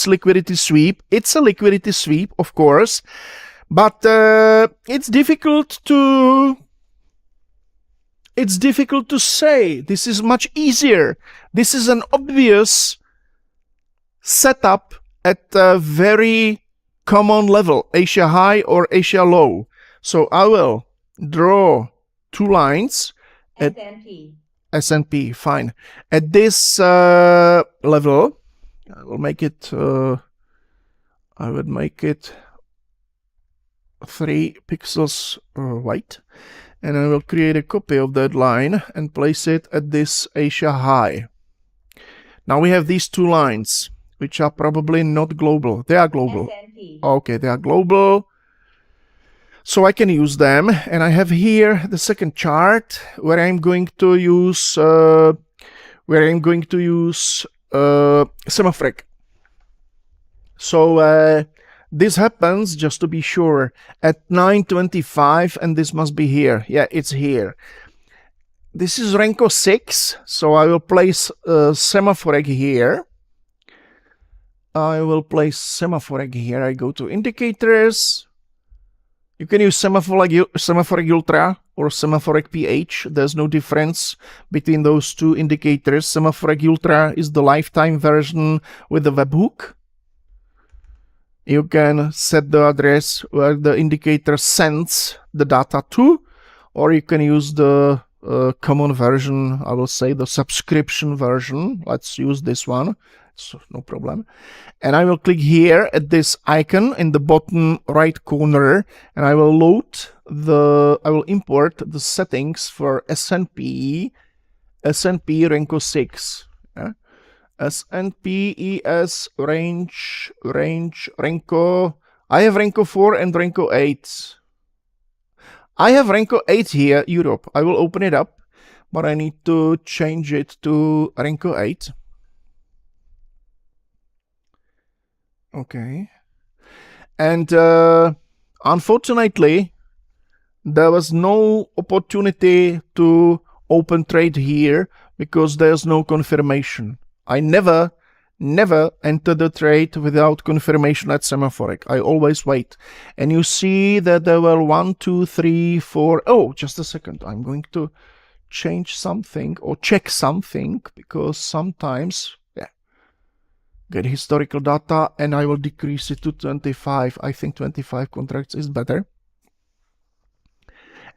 liquidity sweep. It's a liquidity sweep, of course, but it's difficult to say. This is much easier. This is an obvious setup at a very common level, Asia high or Asia low. So I will draw two lines at S&P, fine. At this level, I will make it, I would make it 3 pixels white, and I will create a copy of that line and place it at this Asia high. Now we have these two lines, which are probably not global. They are global. S&P. Okay, they are global. So I can use them, and I have here the second chart where I'm going to use semaPHorek. So this happens, just to be sure, at 9:25, and this must be here. Yeah, it's here. This is Renko 6, so I will place semaPHorek here. I go to indicators. You can use semaPHorek Ultra or semaPHorek PH. There's no difference between those two indicators. semaPHorek Ultra is the lifetime version with the webhook. You can set the address where the indicator sends the data to, or you can use the common version, I will say the subscription version. Let's use this one. So no problem. And I will click here at this icon in the bottom right corner, and I will import the settings for S&P Renko 6. Yeah? S&P ES range Renko. I have Renko 4 and Renko 8. I have Renko 8 here, Europe. I will open it up, but I need to change it to Renko 8. Okay. And unfortunately, there was no opportunity to open trade here because there's no confirmation. I never enter the trade without confirmation at semaPHorek. I always wait. And you see that there were 1, 2, 3, 4. Oh, just a second. I'm going to change something or check something because sometimes, yeah, get historical data, and I will decrease it to 25. I think 25 contracts is better.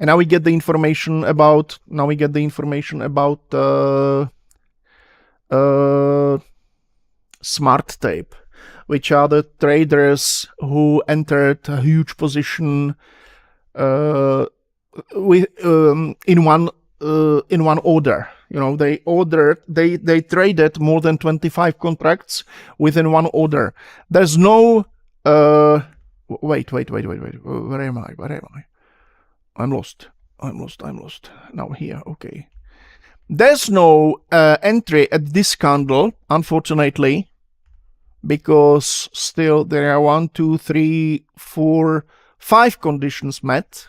And now we get the information about, smart tape, which are the traders who entered a huge position in one order. You know, they traded more than 25 contracts within one order. There's no wait. Where am I? I'm lost. Now here, okay. There's no entry at this candle, unfortunately, because still there are 1, 2, 3, 4, 5 conditions met,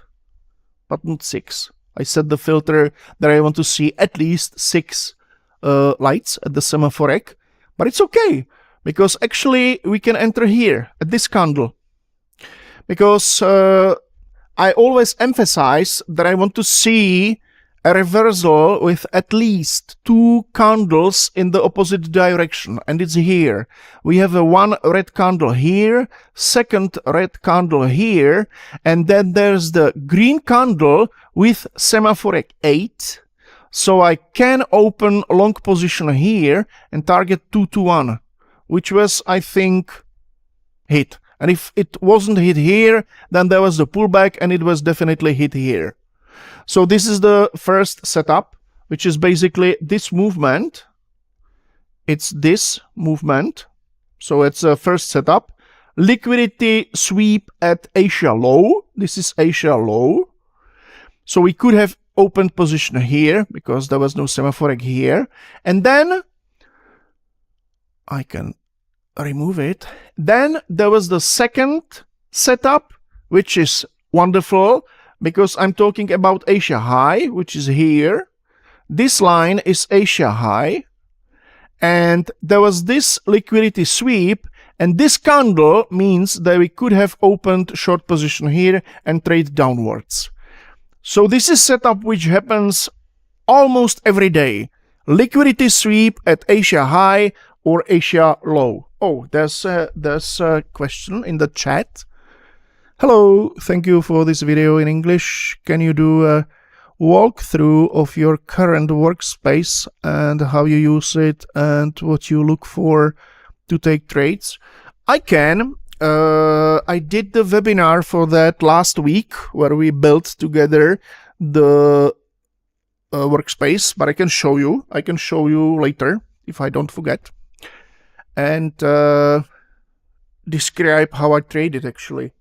but not 6. I set the filter that I want to see at least 6 lights at the semaPHorek, but it's okay, because actually we can enter here at this candle, because I always emphasize that I want to see a reversal with at least 2 candles in the opposite direction, and it's here. We have a 1 red candle here, 2nd red candle here, and then there's the green candle with semaPHorek 8. So I can open a long position here and target 2 to 1, which was, I think, hit. And if it wasn't hit here, then there was the pullback, and it was definitely hit here. So this is the first setup, which is basically this movement. It's this movement. So it's a first setup. Liquidity sweep at Asia low. This is Asia low. So we could have opened position here because there was no semaPHorek here. And then I can remove it. Then there was the second setup, which is wonderful, because I'm talking about Asia high, which is here. This line is Asia high. And there was this liquidity sweep, and this candle means that we could have opened short position here and trade downwards. So this is setup which happens almost every day. Liquidity sweep at Asia high or Asia low. Oh, there's a question in the chat. Hello, thank you for this video in English. Can you do a walkthrough of your current workspace and how you use it and what you look for to take trades? I can. I did the webinar for that last week where we built together the workspace, but I can show you. I can show you later if I don't forget. And describe how I trade it actually.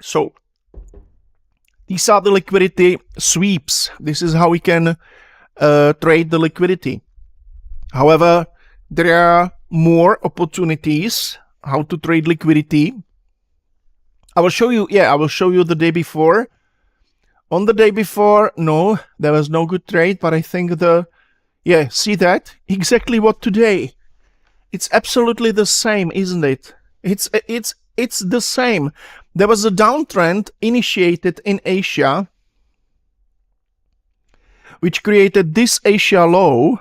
So these are the liquidity sweeps. This is how we can trade the liquidity. However, there are more opportunities how to trade liquidity. I will show you, I will show you the day before. On the day before, no, there was no good trade, but I think see that? Exactly what today. It's absolutely the same, isn't it? It's the same. There was a downtrend initiated in Asia, which created this Asia low.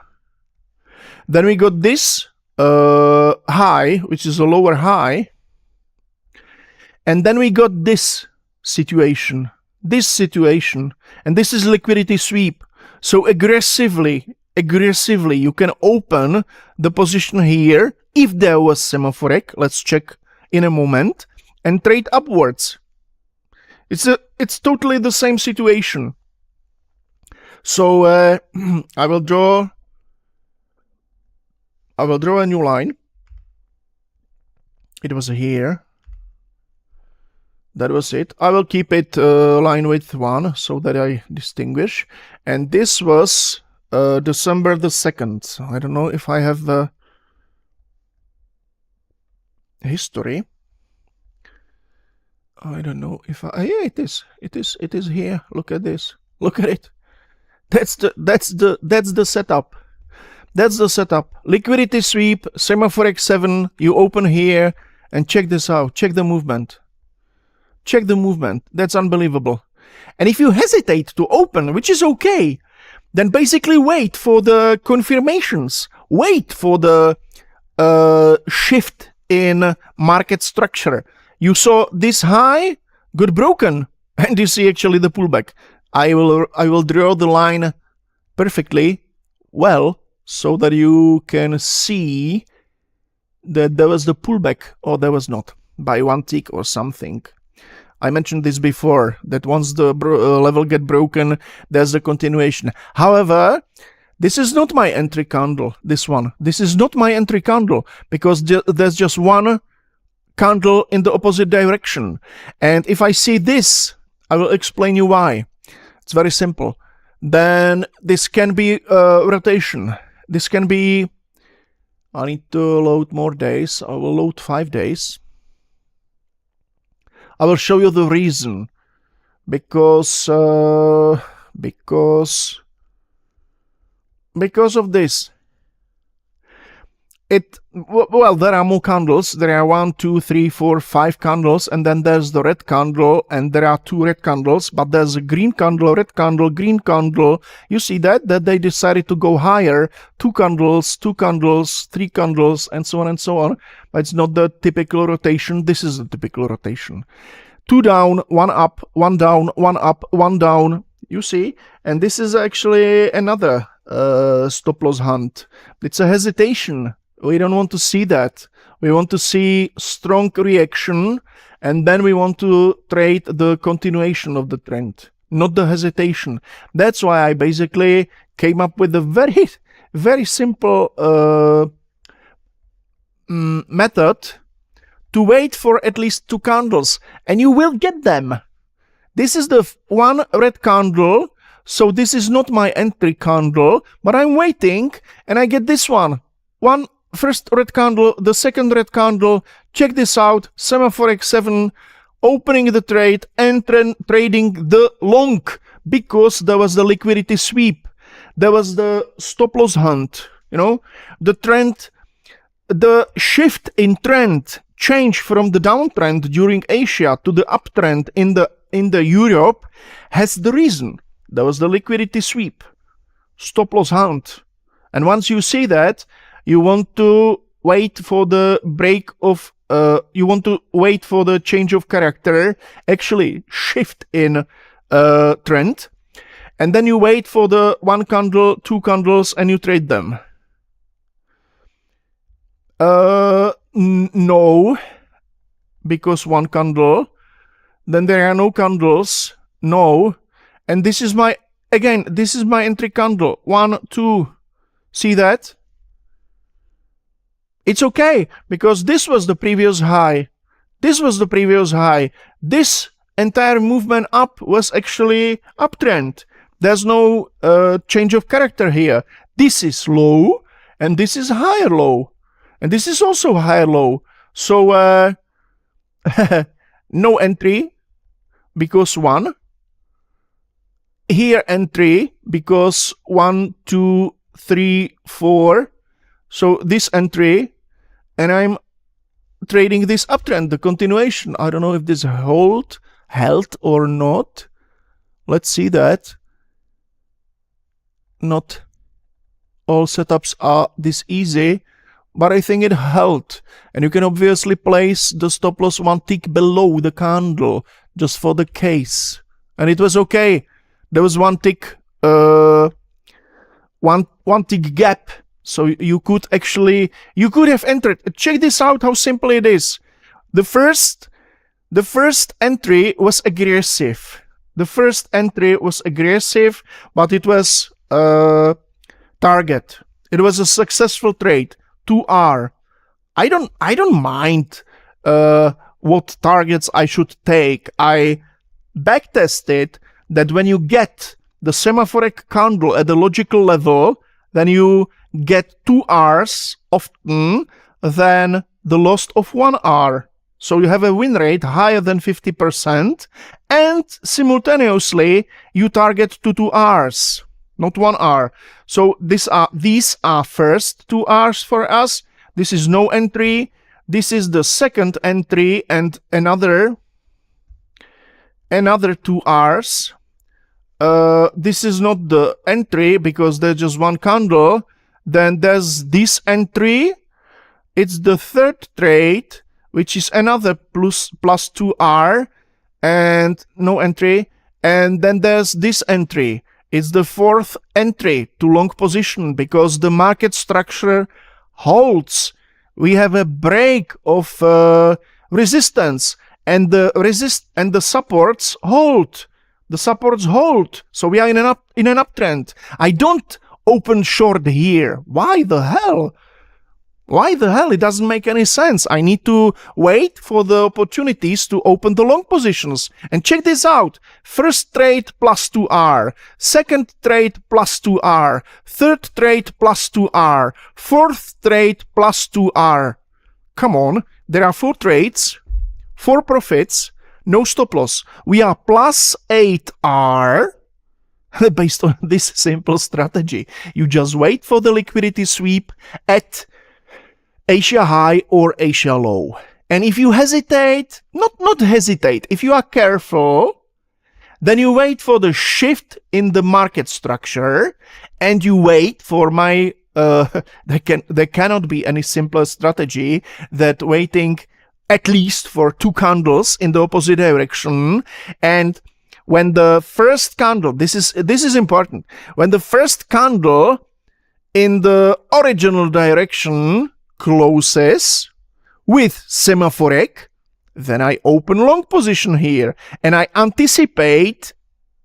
Then we got this high, which is a lower high. And then we got this situation. And this is liquidity sweep. So aggressively, you can open the position here if there was semaPHorek. Let's check in a moment, and trade upwards. It's totally the same situation. So I will draw a new line. It was here. That was it. I will keep it line width 1 so that I distinguish. And this was December the 2nd. I don't know if I have the history. I don't know if I... yeah, it is. It is here. Look at this. Look at it. That's the setup. That's the setup. Liquidity sweep, semaPHorek 7. You open here and check this out. Check the movement. Check the movement. That's unbelievable. And if you hesitate to open, which is okay, then basically wait for the confirmations. Wait for the shift in market structure. You saw this high, got broken, and you see actually the pullback. I will draw the line perfectly well so that you can see that there was the pullback or there was not by 1 tick or something. I mentioned this before, that once the level get broken, there's a continuation. However, this is not my entry candle, this one. This is not my entry candle, because there's just one candle in the opposite direction. And if I see this, I will explain you why. It's very simple. Then this can be rotation. This can be... I need to load more days. I will load 5 days. I will show you the reason, because of this. Well, there are more candles. There are 1, 2, 3, 4, 5 candles, and then there's the red candle, and there are 2 red candles, but there's a green candle, red candle, green candle. You see that they decided to go higher. 2 candles, 2 candles, 3 candles, and so on and so on. But it's not the typical rotation. This is the typical rotation. 2 down, 1 up, 1 down, 1 up, 1 down. You see? And this is actually another stop loss hunt. It's a hesitation. We don't want to see that. We want to see strong reaction, and then we want to trade the continuation of the trend, not the hesitation. That's why I basically came up with a very, very simple method to wait for at least 2 candles, and you will get them. This is the one red candle, so this is not my entry candle, but I'm waiting, and I get this one. First red candle, the second red candle. Check this out. semaPHorek 7, opening the trade and trading the long, because there was the liquidity sweep. There was the stop loss hunt. You know, the trend, the shift in trend change from the downtrend during Asia to the uptrend in the Europe has the reason. There was the liquidity sweep, stop loss hunt. And once you see that, you want to wait for the break of, you want to wait for the change of character, actually shift in trend, and then you wait for the 1 candle, 2 candles, and you trade them. No, because 1 candle, then there are no candles, no, and this is my, again, this is my entry candle, 1, 2, see that? It's okay, because this was the previous high. This was the previous high. This entire movement up was actually uptrend. There's no change of character here. This is low, and this is higher low, and this is also higher low. So no entry because 1. Here entry because 1, 2, 3, 4. So this entry, and I'm trading this uptrend, the continuation. I don't know if this held or not. Let's see that. Not all setups are this easy, but I think it held. And you can obviously place the stop loss 1 tick below the candle just for the case. And it was okay. There was 1 tick, one tick gap. So you could have entered. Check this out, how simple it is. The first entry was aggressive. The first entry was aggressive, but it was target. It was a successful trade. 2R. I don't mind what targets I should take. I backtested that when you get the semaPHorek candle at the logical level, then you get 2 Rs often than the loss of 1 R. So you have a win rate higher than 50%, and simultaneously you target to 2 Rs, not 1 R. So these are first 2 Rs for us. This is no entry. This is the second entry and another 2 Rs. This is not the entry because there's just 1 candle. Then there's this entry. It's the third trade, which is another plus 2R and no entry. And then there's this entry. It's the fourth entry to long position because the market structure holds. We have a break of resistance, and the supports hold. The supports hold. So we are in an uptrend. I don't open short here. Why the hell? Why the hell? It doesn't make any sense. I need to wait for the opportunities to open the long positions. And check this out. First trade plus 2R. Second trade plus 2R. Third trade plus 2R. Fourth trade plus 2R. Come on. There are 4 trades, 4 profits, no stop loss. We are plus 8R. Based on this simple strategy. You just wait for the liquidity sweep at Asia high or Asia low. And if you hesitate, not hesitate, if you are careful, then you wait for the shift in the market structure and you wait for my, there cannot be any simpler strategy than waiting at least for 2 candles in the opposite direction. And when the first candle, this is important, when the first candle in the original direction closes with semaPHorek, then I open long position here and I anticipate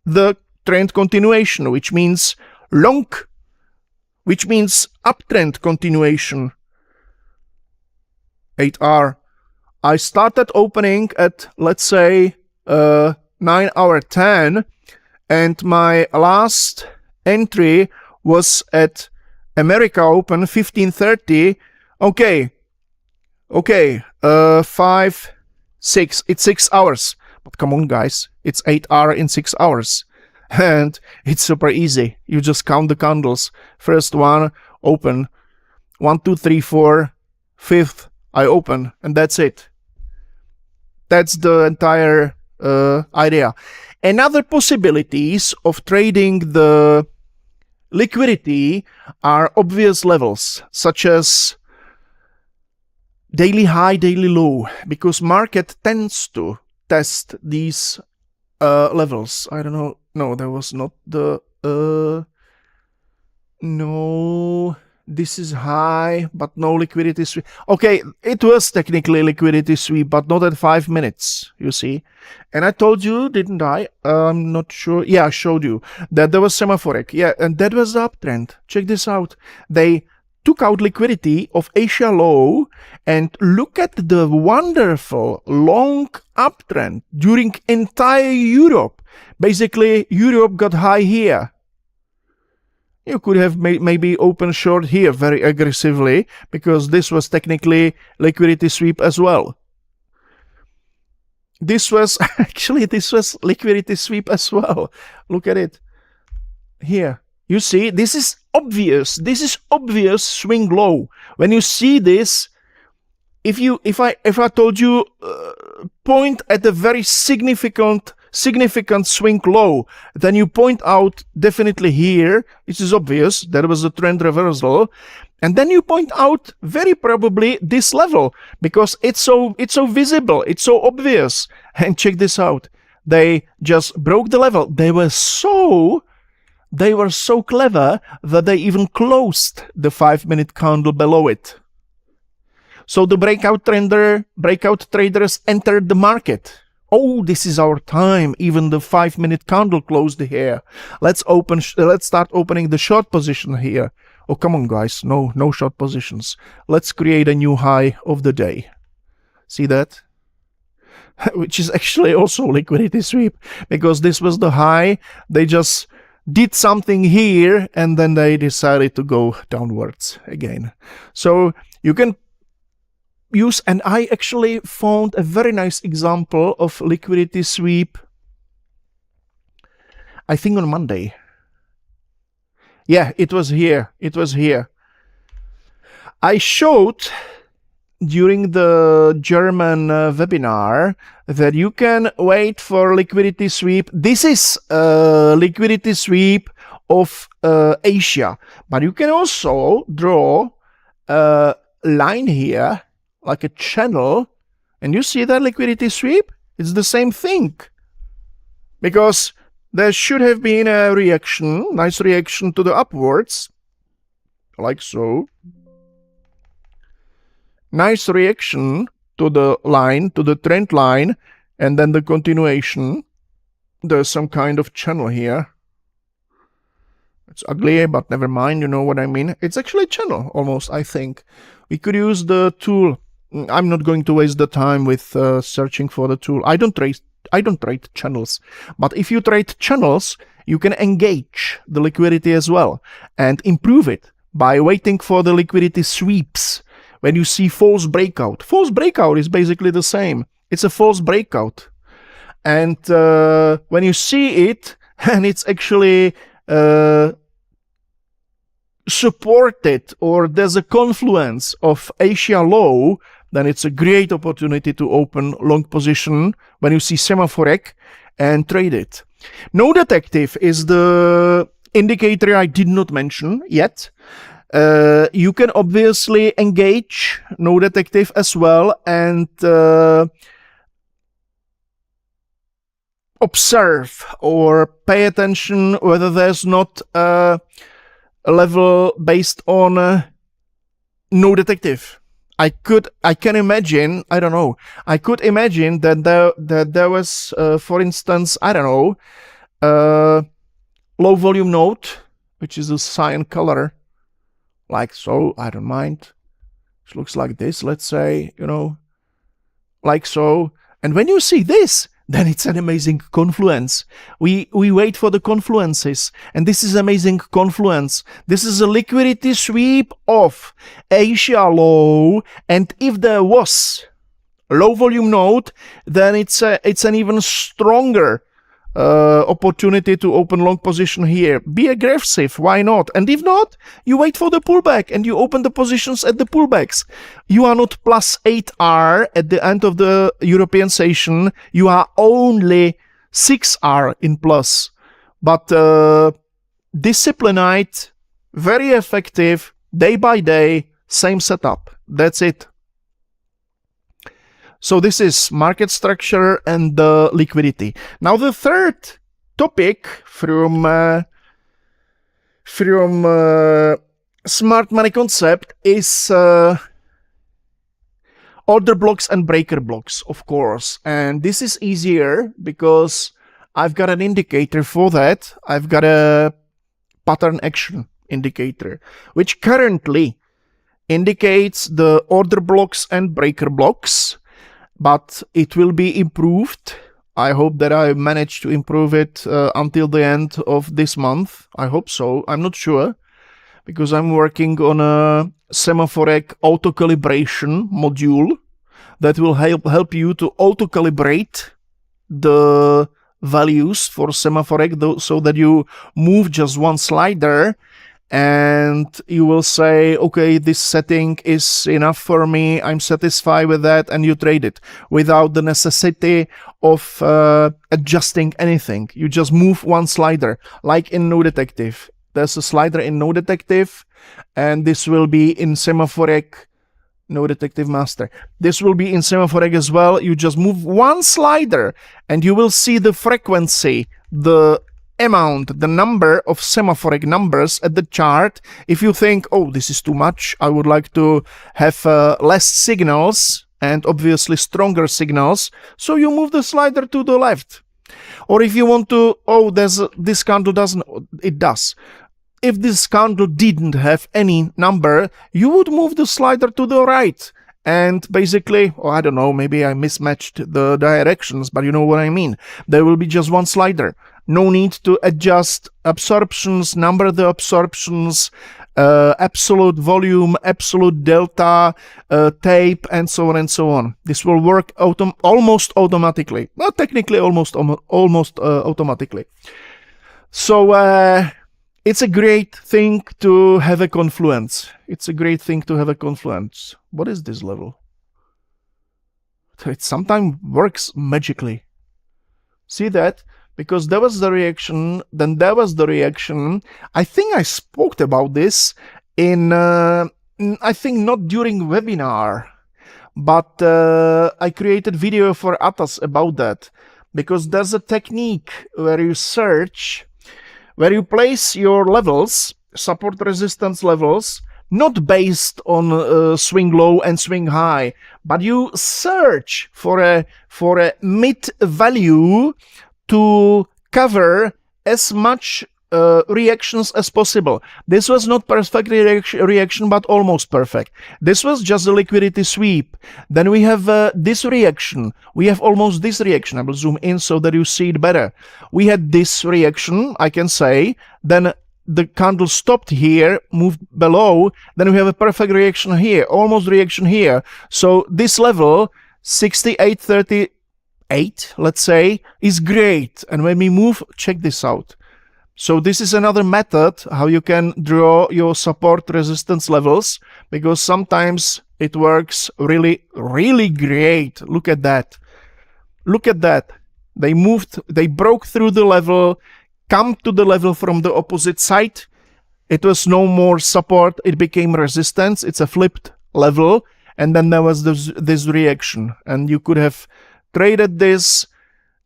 the trend continuation, which means uptrend continuation. 8R. I started opening at, let's say, 9-hour 10, and my last entry was at America Open 15:30. Okay, 5, 6, it's 6 hours. But come on, guys, it's 8R in 6 hours. And it's super easy. You just count the candles. First one, open. 1, 2, 3, 4. Fifth, I open. And that's it. That's the entire idea. Another possibilities of trading the liquidity are obvious levels, such as daily high, daily low, because market tends to test these levels. I don't know. No, that was not the... no, this is high, but no liquidity sweep. Okay, it was technically liquidity sweep, but not at 5 minutes, you see. And I told you, didn't I? I'm not sure. Yeah, I showed you that there was semaPHorek. Yeah, and that was the uptrend. Check this out. They took out liquidity of Asia low, and look at the wonderful long uptrend during entire Europe. Basically, Europe got high here. You could have maybe open short here very aggressively, because this was technically liquidity sweep as well. This was liquidity sweep as well. Look at it here. You see, this is obvious. This is obvious swing low. When you see this, if I told you point at a very significant swing low, then you point out definitely here, which is obvious, there was a trend reversal, and then you point out very probably this level, because it's so visible, it's so obvious. And check this out. They just broke the level. They were so clever that they even closed the 5-minute candle below it. So the breakout traders entered the market. Oh, this is our time. Even the 5-minute candle closed here. Let's start opening the short position here. Oh, come on, guys. No short positions. Let's create a new high of the day. See that? Which is actually also liquidity sweep, because this was the high. They just did something here, and then they decided to go downwards again. So you can use, and I actually found a very nice example of liquidity sweep, I think on Monday. Yeah, it was here. It was here. I showed during the German webinar that you can wait for liquidity sweep. This is liquidity sweep of Asia, but you can also draw a line here, like a channel, and you see that liquidity sweep? It's the same thing, because there should have been a reaction, nice reaction to the upwards, like so. Nice reaction to the line, to the trend line, and then the continuation. There's some kind of channel here. It's ugly, but never mind, you know what I mean. It's actually a channel, almost, I think. We could use the tool. I'm not going to waste the time with searching for the tool. I don't trade channels. But if you trade channels, you can engage the liquidity as well and improve it by waiting for the liquidity sweeps. When you see false breakout is basically the same. It's a false breakout. And when you see it, and it's actually supported, or there's a confluence of Asia low, then it's a great opportunity to open long position when you see semaPHorek and trade it. NODEtective is the indicator I did not mention yet. You can obviously engage NODEtective as well and observe or pay attention whether there's not a level based on NODEtective. I can imagine, I don't know, I could imagine that there was, for instance, I don't know, low volume node, which is a cyan color, like so, I don't mind. It looks like this, let's say, you know, like so. And when you see this, then it's an amazing confluence. We wait for the confluences, and this is amazing confluence. This is a liquidity sweep of Asia low, and if there was low volume node, then it's an even stronger opportunity to open long position here. Be aggressive, why not? And if not, you wait for the pullback and you open the positions at the pullbacks. You are not plus 8R at the end of the European session, you are only 6R in plus. But disciplined, very effective, day by day, same setup. That's it. So this is market structure and the liquidity. Now the third topic from smart money concept is order blocks and breaker blocks, of course. And this is easier because I've got an indicator for that. I've got a pattern action indicator, which currently indicates the order blocks and breaker blocks, but it will be improved. I hope that I managed to improve it until the end of this month. I hope so. I'm not sure, because I'm working on a semaPHorek auto calibration module that will help you to auto calibrate the values for semaPHorek so that you move just one slider and you will say, okay, this setting is enough for me, I'm satisfied with that, and you trade it without the necessity of adjusting anything. You just move one slider, like in NODEtective. There's a slider in NODEtective, and this will be in semaPHorek, NODEtective Master. This will be in semaPHorek as well. You just move one slider, and you will see the frequency, the amount, the number of semaPHorek numbers at the chart. If you think, oh, this is too much, I would like to have less signals and obviously stronger signals, so you move the slider to the left. Or if you want to, oh, this candle doesn't, it does. If this candle didn't have any number, you would move the slider to the right. And basically, or I don't know, maybe I mismatched the directions, but you know what I mean. There will be just one slider. No need to adjust absorptions, number the absorptions, absolute volume, absolute delta, tape, and so on and so on. This will work almost automatically. Well, technically almost automatically. So it's a great thing to have a Confluence. It's a great thing to have a Confluence. What is this level? It sometimes works magically. See that? Because there was the reaction, then there was the reaction. I think I spoke about this in, I think not during webinar, but I created video for Atas about that. Because there's a technique where you search, where you place your levels, support resistance levels, not based on swing low and swing high, but you search for a mid value to cover as much reactions as possible. This was not perfect reaction, but almost perfect. This was just a liquidity sweep. Then we have this reaction. We have almost this reaction. I will zoom in so that you see it better. We had this reaction, I can say. Then the candle stopped here, moved below. Then we have a perfect reaction here, almost reaction here. So this level, 68.38, let's say, is great. And when we move, check this out. So this is another method how you can draw your support resistance levels, because sometimes it works really, really great. Look at that. Look at that. They moved, they broke through the level, come to the level from the opposite side. It was no more support, it became resistance. It's a flipped level. And then there was this reaction. And you could have traded this.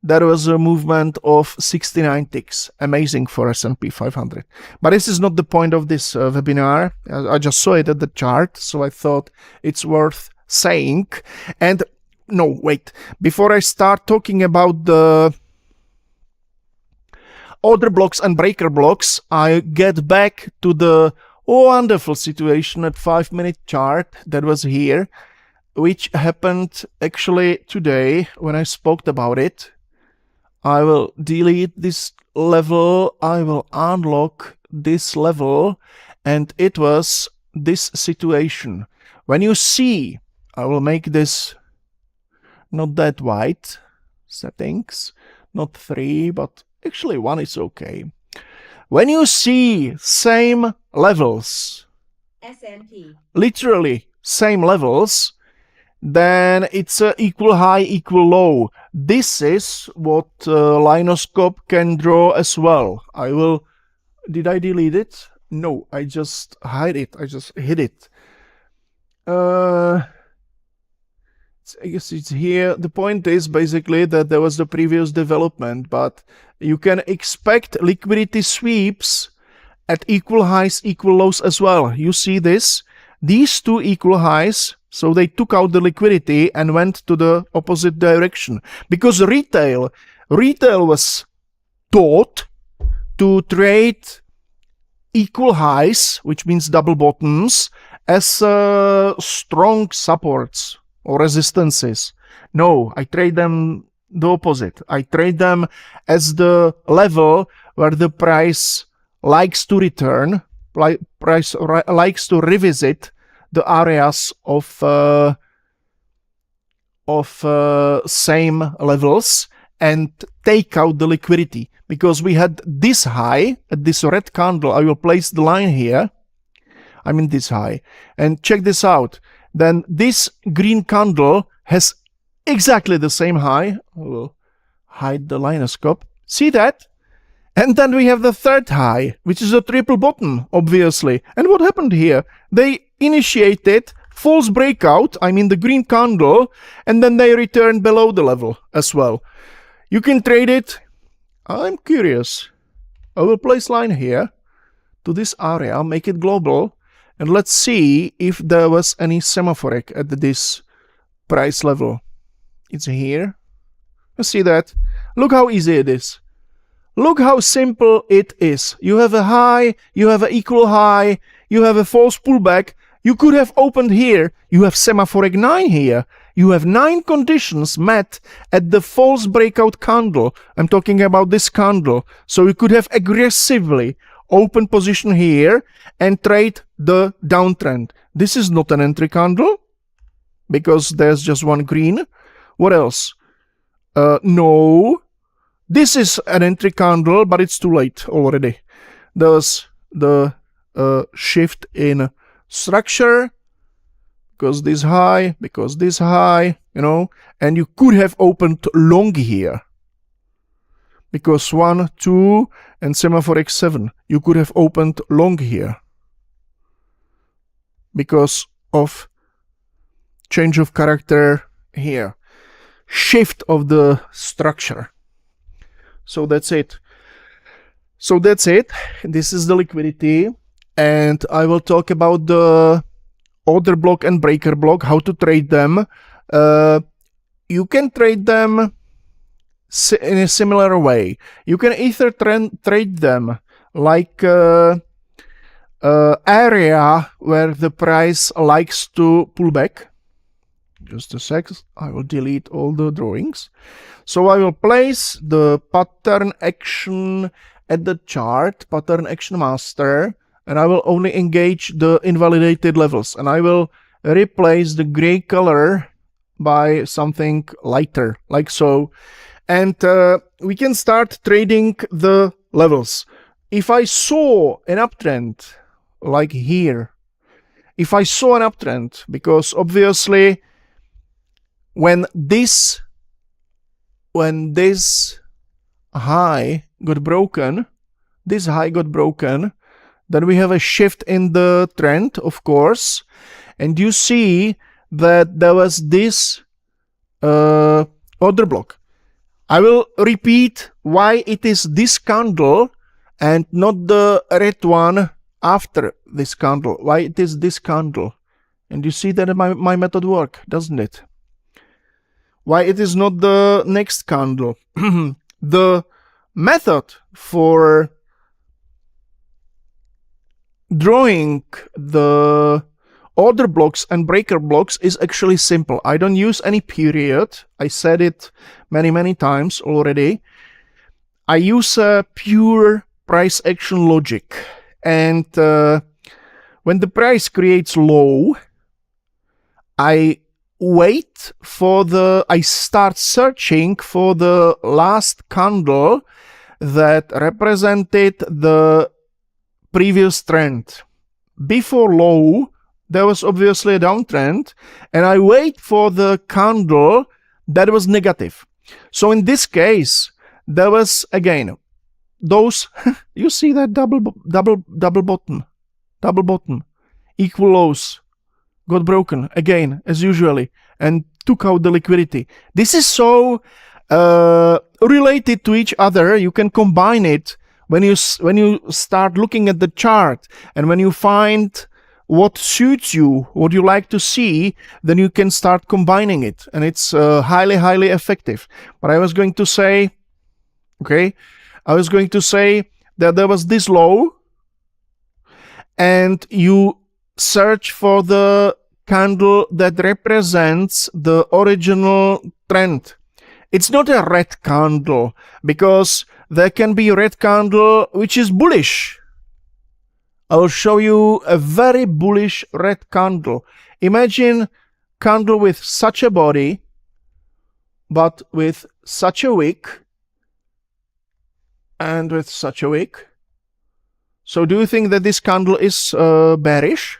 There was a movement of 69 ticks. Amazing for S&P 500. But this is not the point of this webinar. I just saw it at the chart, so I thought it's worth saying. And no, wait. Before I start talking about the order blocks and breaker blocks, I get back to the wonderful situation at 5-minute chart that was here, which happened actually today when I spoke about it. I will delete this level, I will unlock this level, and it was this situation. When you see, I will make this not that white, settings, not 3, but actually 1 is okay. When you see same levels, S&P, literally same levels, then it's equal high, equal low. This is what Linescope can draw as well. I will... Did I delete it? No, I just hide it. I just hid it. I guess it's here. The point is basically that there was the previous development, but you can expect liquidity sweeps at equal highs, equal lows as well. You see this? These two equal highs, so they took out the liquidity and went to the opposite direction. Because retail was taught to trade equal highs, which means double bottoms, as strong supports or resistances. No, I trade them the opposite. I trade them as the level where the price likes to return, likes to revisit the areas of same levels and take out the liquidity. Because we had this high at this red candle. I will place the line here. I mean this high. And check this out. Then this green candle has exactly the same high. I will hide the Linescope. See that? And then we have the third high, which is a triple bottom, obviously. And what happened here? They initiated false breakout, I mean the green candle, and then they returned below the level as well. You can trade it. I'm curious. I will place line here to this area, make it global, and let's see if there was any semaPHorek at this price level. It's here. You see that? Look how easy it is. Look how simple it is. You have a high, you have an equal high, you have a false pullback. You could have opened here. You have semaPHorek 9 here. You have 9 conditions met at the false breakout candle. I'm talking about this candle. So you could have aggressively open position here and trade the downtrend. This is not an entry candle because there's just one green. What else? No. This is an entry candle, but it's too late already. There's the shift in structure, because this high, you know, and you could have opened long here. Because 1, 2, and semaPHorek 7, you could have opened long here. Because of change of character here. Shift of the structure. So that's it. This is the liquidity. And I will talk about the order block and breaker block, how to trade them. You can trade them in a similar way. You can either trade them like area where the price likes to pull back. Just a sec, I will delete all the drawings. So I will place the pattern action at the chart, pattern action master, and I will only engage the invalidated levels, and I will replace the gray color by something lighter, like so. And we can start trading the levels. If I saw an uptrend, like here, if I saw an uptrend, because obviously when this high got broken, then we have a shift in the trend, of course, and you see that there was this order block. I will repeat why it is this candle and not the red one after this candle. Why it is this candle. And you see that my method works, doesn't it? Why it is not the next candle. The method for drawing the order blocks and breaker blocks is actually simple. I don't use any period. I said it many times already. I use a pure price action logic. And when the price creates low, I start searching for the last candle that represented the previous trend. Before low, there was obviously a downtrend, and I wait for the candle that was negative. So in this case, there was again those you see that double bottom, equal lows got broken again as usually and took out the liquidity. This is so related to each other. You can combine it when you start looking at the chart, and when you find what suits you, what you like to see, then you can start combining it, and it's highly effective. But I was going to say, that there was this low, and you search for the candle that represents the original trend. It's not a red candle, because there can be a red candle which is bullish. I will show you a very bullish red candle. Imagine candle with such a body, but with such a wick, and with such a wick. So do you think that this candle is bearish?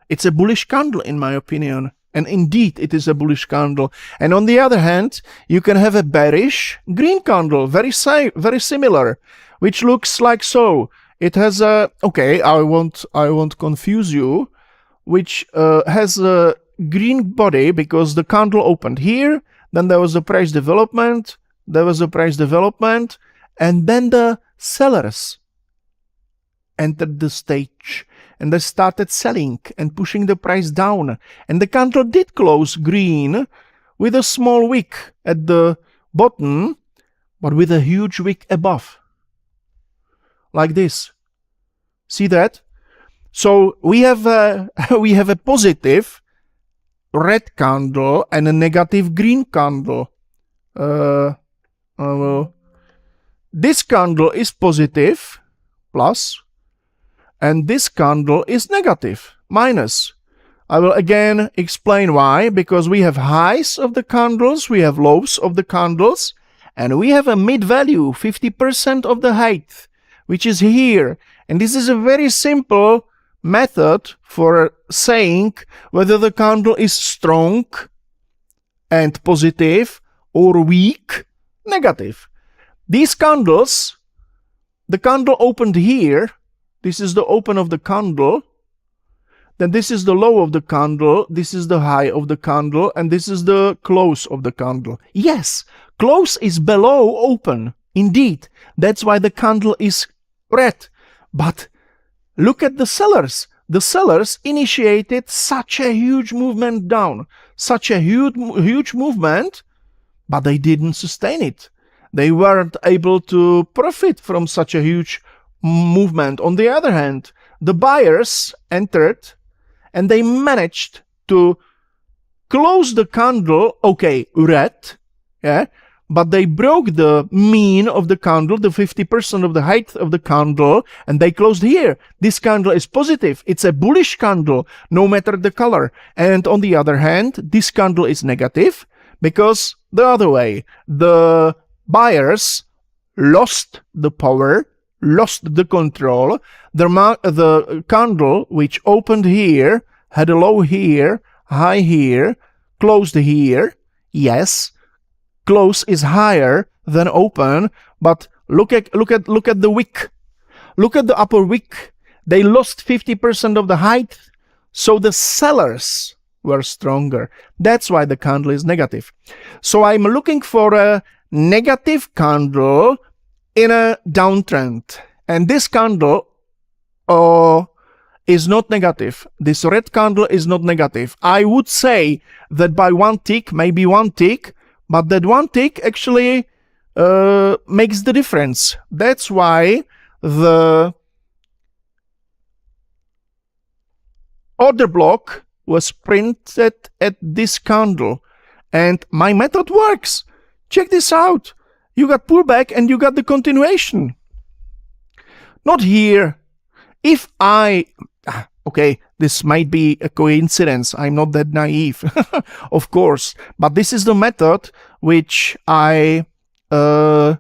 It's a bullish candle in my opinion. And indeed, it is a bullish candle. And on the other hand, you can have a bearish green candle, very similar, which looks like so. It has a, okay, I won't confuse you, which has a green body because the candle opened here, then there was a price development, and then the sellers entered the stage. And they started selling and pushing the price down. And the candle did close green with a small wick at the bottom, but with a huge wick above. Like this. See that? So we have a positive red candle and a negative green candle. This candle is positive, plus, and this candle is negative, minus. I will again explain why, because we have highs of the candles, we have lows of the candles, and we have a mid value, 50% of the height, which is here. And this is a very simple method for saying whether the candle is strong and positive or weak, negative. These candles, the candle opened here, this is the open of the candle, then this is the low of the candle, this is the high of the candle, and this is the close of the candle. Yes, close is below open, indeed. That's why the candle is red. But look at the sellers. The sellers initiated such a huge movement down, such a huge movement, but they didn't sustain it. They weren't able to profit from such a huge movement. On the other hand, the buyers entered and they managed to close the candle, okay, red, yeah, but they broke the mean of the candle, the 50% of the height of the candle, and they closed here. This candle is positive. It's a bullish candle, no matter the color. And on the other hand, this candle is negative because the other way, the buyers lost the power, lost the control. The candle which opened here, had a low here, high here, closed here. Yes, close is higher than open, but look at the wick. Look at the upper wick. They lost 50% of the height, so the sellers were stronger. That's why the candle is negative. So I'm looking for a negative candle in a downtrend, and this candle is not negative. This red candle is not negative. I would say that by one tick, maybe one tick, but that one tick actually makes the difference. That's why the order block was printed at this candle, and my method works. Check this out. You got pullback and you got the continuation. Not here. If I... Okay, this might be a coincidence. I'm not that naive, of course. But this is the method which I found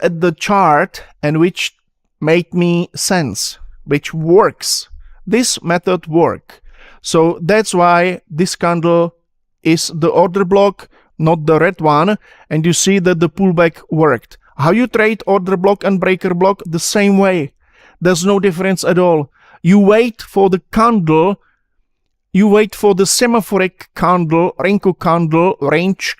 at the chart and which made me sense, which works. This method works. So that's why this candle is the order block, not the red one, and you see that the pullback worked. How you trade order block and breaker block? The same way. There's no difference at all. You wait for the candle, you wait for the semaPHorek candle, Renko candle, range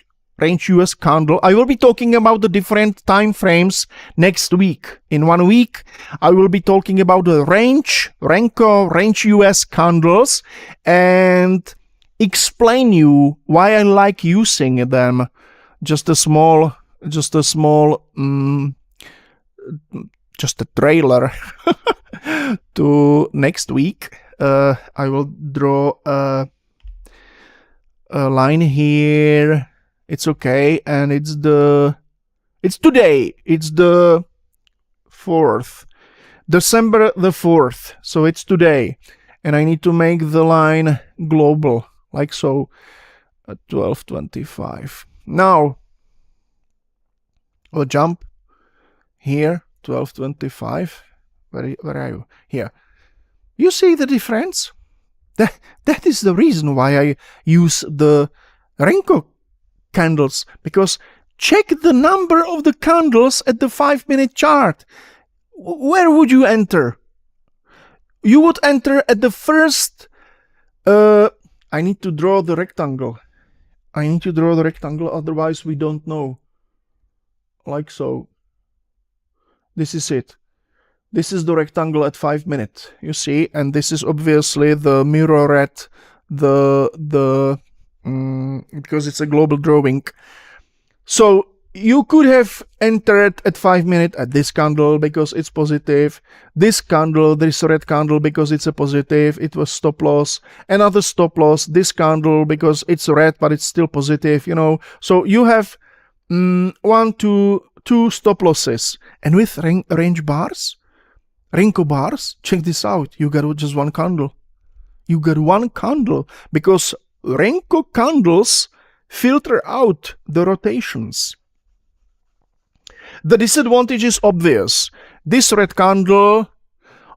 US candle. I will be talking about the different time frames next week. In 1 week, I will be talking about the Renko, range US candles, and explain you why I like using them. Just a trailer to next week. I will draw a line here. It's okay, and it's today. It's the 4th, December the 4th. So it's today, and I need to make the line global, like so, at 12:25. Now we'll jump here, 12:25. Where are you? Here. You see the difference? That is the reason why I use the Renko candles, because check the number of the candles at the 5-minute chart. Where would you enter? You would enter at the first... I need to draw the rectangle. Otherwise we don't know. Like so. This is it. This is the rectangle at 5 minutes, you see, and this is obviously the mirror at because it's a global drawing. So you could have entered at 5 minutes at this candle because it's positive, this candle, this red candle because it's a positive, it was stop loss, another stop loss, this candle because it's red but it's still positive, you know. So you have 2 stop losses, and with range bars, Renko bars, check this out, you got just one candle. You got one candle, because Renko candles filter out the rotations. The disadvantage is obvious. This red candle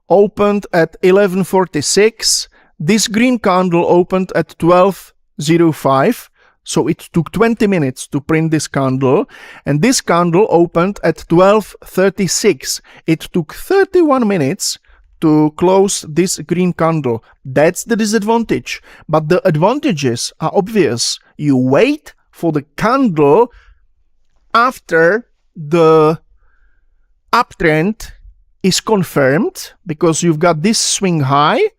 opened at 11:46, this green candle opened at 12:05, so it took 20 minutes to print this candle, and this candle opened at 12:36. It took 31 minutes to close this green candle. That's the disadvantage. But the advantages are obvious. You wait for the candle after the uptrend is confirmed, because you've got this swing high.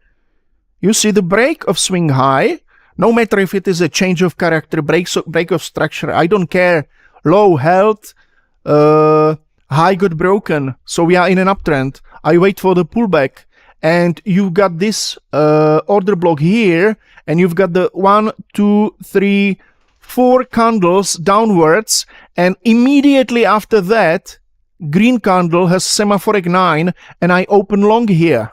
You see the break of swing high. No matter if it is a change of character, break of structure, I don't care. Low held, high got broken, so we are in an uptrend. I wait for the pullback, and you've got this order block here, and you've got the 1, 2, 3, 4 candles downwards, and immediately after that, green candle has semaPHorek 9, and I open long here.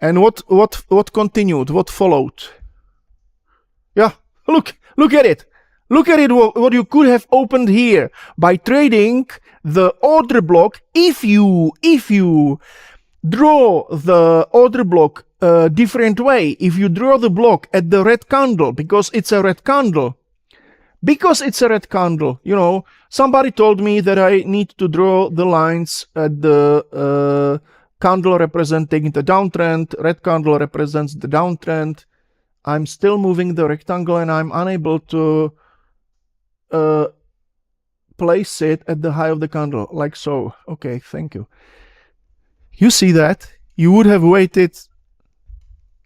And what continued? What followed? Yeah, look at it. Look at it, what you could have opened here by trading the order block. If you draw the order block a different way, if you draw the block at the red candle, because it's a red candle, you know, somebody told me that I need to draw the lines at the candle representing the downtrend, red candle represents the downtrend. I'm still moving the rectangle and I'm unable to place it at the high of the candle, like so. Okay, thank you. You see that? You would have waited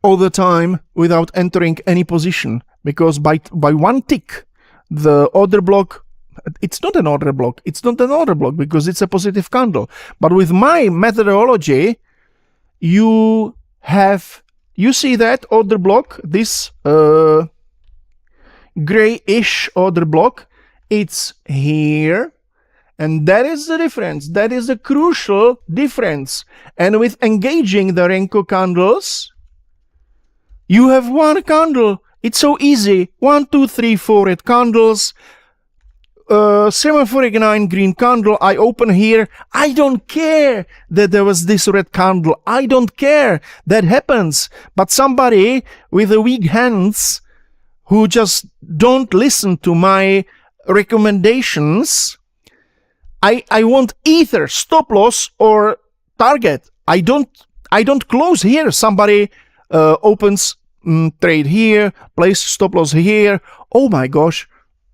all the time without entering any position, because by one tick, the order block, it's not an order block because it's a positive candle. But with my methodology, you see that order block, this grayish order block, it's here, and that is the difference. That is the crucial difference. And with engaging the Renko candles, you have one candle. It's so easy. 1, 2, 3, 4 red candles, semaPHorek 9 green candle. I open here. I don't care that there was this red candle. I don't care. That happens. But somebody with a weak hands who just don't listen to my recommendations, I want either stop loss or target. I don't close here. Somebody opens trade here, place stop loss here. Oh my gosh.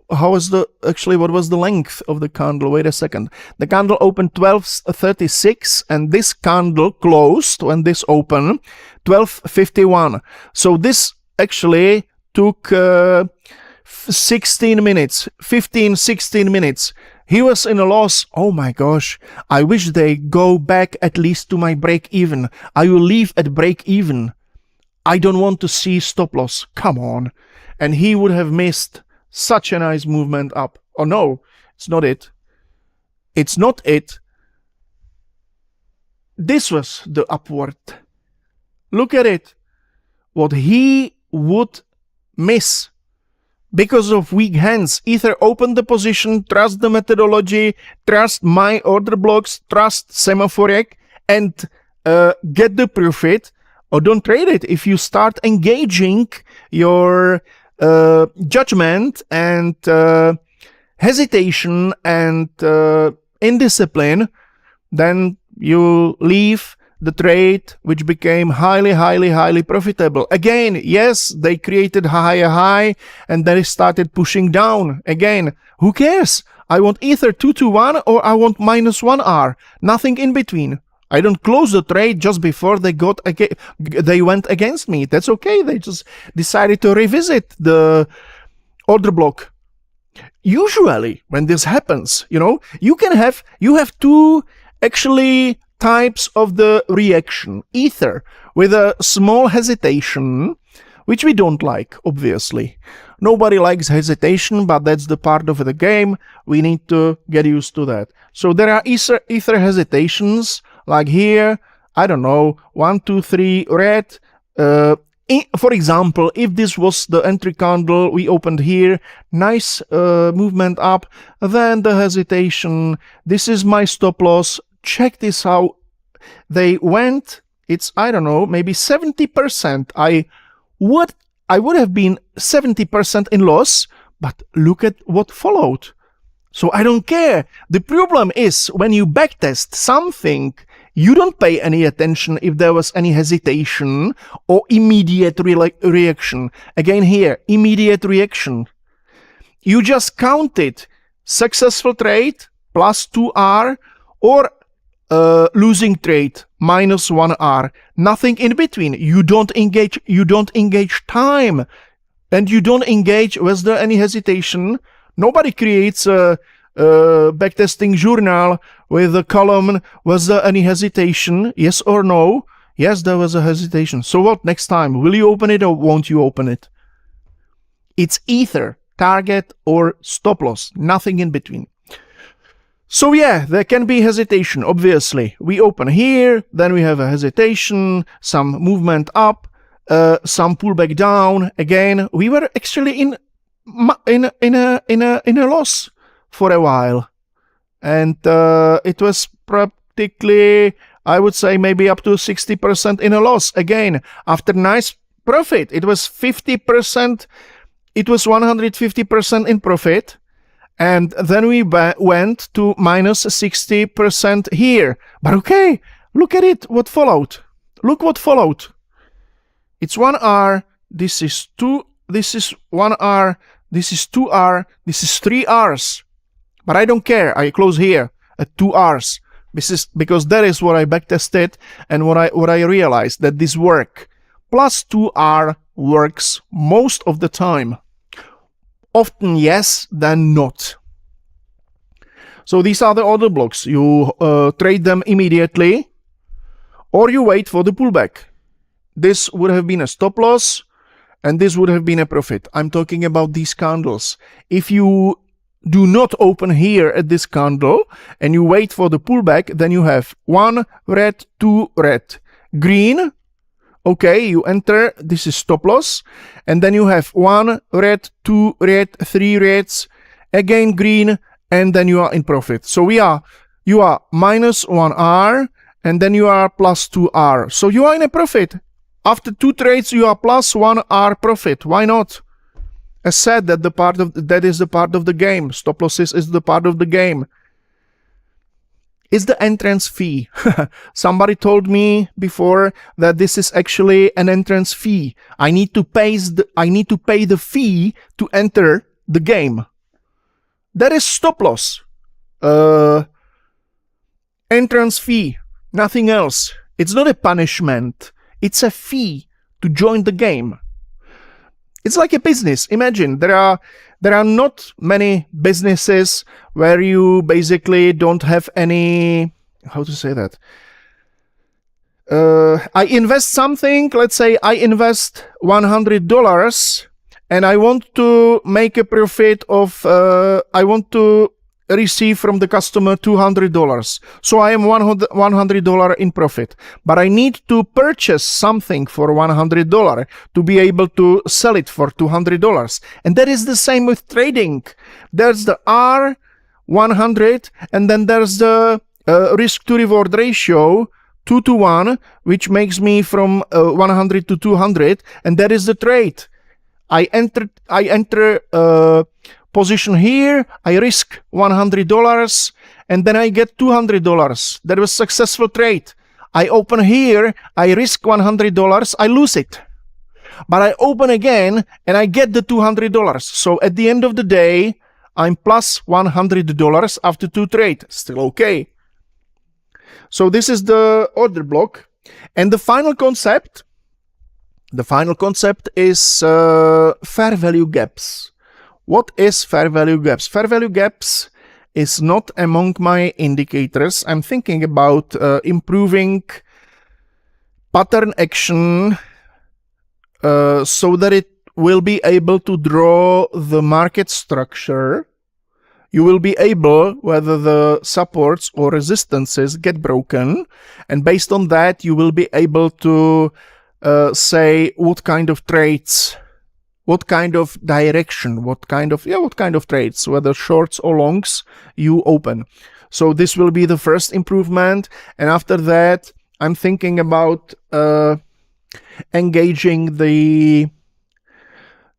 What was the length of the candle? Wait a second. The candle opened 12:36 and this candle closed when this opened 12:51. So this actually took 16 minutes, 15, 16 minutes. He was in a loss. Oh my gosh, I wish they go back at least to my break even. I will leave at break even. I don't want to see stop loss. Come on. And he would have missed such a nice movement up. Oh no, it's not it. It's not it. This was the upward. Look at it. What he would miss. Because of weak hands, either open the position, trust the methodology, trust my order blocks, trust semaPHorek, and get the profit, or don't trade it. If you start engaging your judgment and hesitation and indiscipline, then you leave the trade, which became highly profitable. Again, yes, they created a higher high and then it started pushing down. Again, who cares? I want either 2 to 1 or I want -1 R. Nothing in between. I don't close the trade just before they went against me. That's okay. They just decided to revisit the order block. Usually, when this happens, you have two actually types of the reaction. Either with a small hesitation, which we don't like, obviously. Nobody likes hesitation, but that's the part of the game. We need to get used to that. So there are either hesitations, like here, I don't know, 1, 2, 3, red. For example, if this was the entry candle, we opened here, nice movement up, then the hesitation, this is my stop loss. Check this how they went. It's, I don't know, maybe 70%. I would have been 70% in loss, but look at what followed. So I don't care. The problem is when you backtest something, you don't pay any attention if there was any hesitation or immediate reaction. Again here, immediate reaction. You just count it. Successful trade, +2R, or losing trade, -1 R. Nothing in between. You don't engage time. And you don't engage, was there any hesitation? Nobody creates a backtesting journal with a column, was there any hesitation? Yes or no? Yes, there was a hesitation. So what next time? Will you open it or won't you open it? It's either target or stop loss. Nothing in between. So yeah, there can be hesitation, obviously. We open here, then we have a hesitation, some movement up, some pullback down. Again, we were actually in a loss for a while. And it was practically, I would say, maybe up to 60% in a loss. Again, after nice profit, it was 50%, it was 150% in profit. And then we went to -60% here. But okay, look at it, what followed. Look what followed. It's 1 R, this is 2, this is 1 R, this is 2 R, this is 3 Rs. But I don't care, I close here at 2 Rs. Because that is what I backtested and what I realized, that this work. +2R works most of the time. Often yes, then not. So these are the order blocks. You trade them immediately or you wait for the pullback. This would have been a stop loss and this would have been a profit. I'm talking about these candles. If you do not open here at this candle and you wait for the pullback, then you have 1 red, 2 red, green. Okay, you enter, this is stop loss, and then you have 1 red, 2 red, 3 reds, again green, and then you are in profit. So you are -1 R, and then you are +2 R. So you are in a profit. After 2 trades, you are +1 R profit. Why not? As said, that is the part of the game. Stop losses is the part of the game. Is the entrance fee. Somebody told me before that this is actually an entrance fee. I need to pay the fee to enter the game. That is stop loss. Entrance fee, nothing else. It's not a punishment. It's a fee to join the game. It's like a business. Imagine there are not many businesses where you basically don't have any, how to say that? I invest something, let's say I invest $100 and I want to make a profit of, I want to receive from the customer $200. So I am $100 in profit. But I need to purchase something for $100 to be able to sell it for $200. And that is the same with trading. There's the R100 and then there's the risk to reward ratio 2-to-1, which makes me from 100 to 200, and that is the trade. I enter position here, I risk $100, and then I get $200. That was successful trade. I open here, I risk $100, I lose it. But I open again, and I get the $200. So at the end of the day, I'm plus $100 after 2 trades. Still okay. So this is the order block. And the final concept is fair value gaps. What is fair value gaps? Fair value gaps is not among my indicators. I'm thinking about improving pattern action so that it will be able to draw the market structure. You will be able, whether the supports or resistances get broken, and based on that, you will be able to say what kind of trades, what kind of direction, what kind of trades, whether shorts or longs, you open. So this will be the first improvement, and after that, I'm thinking about engaging the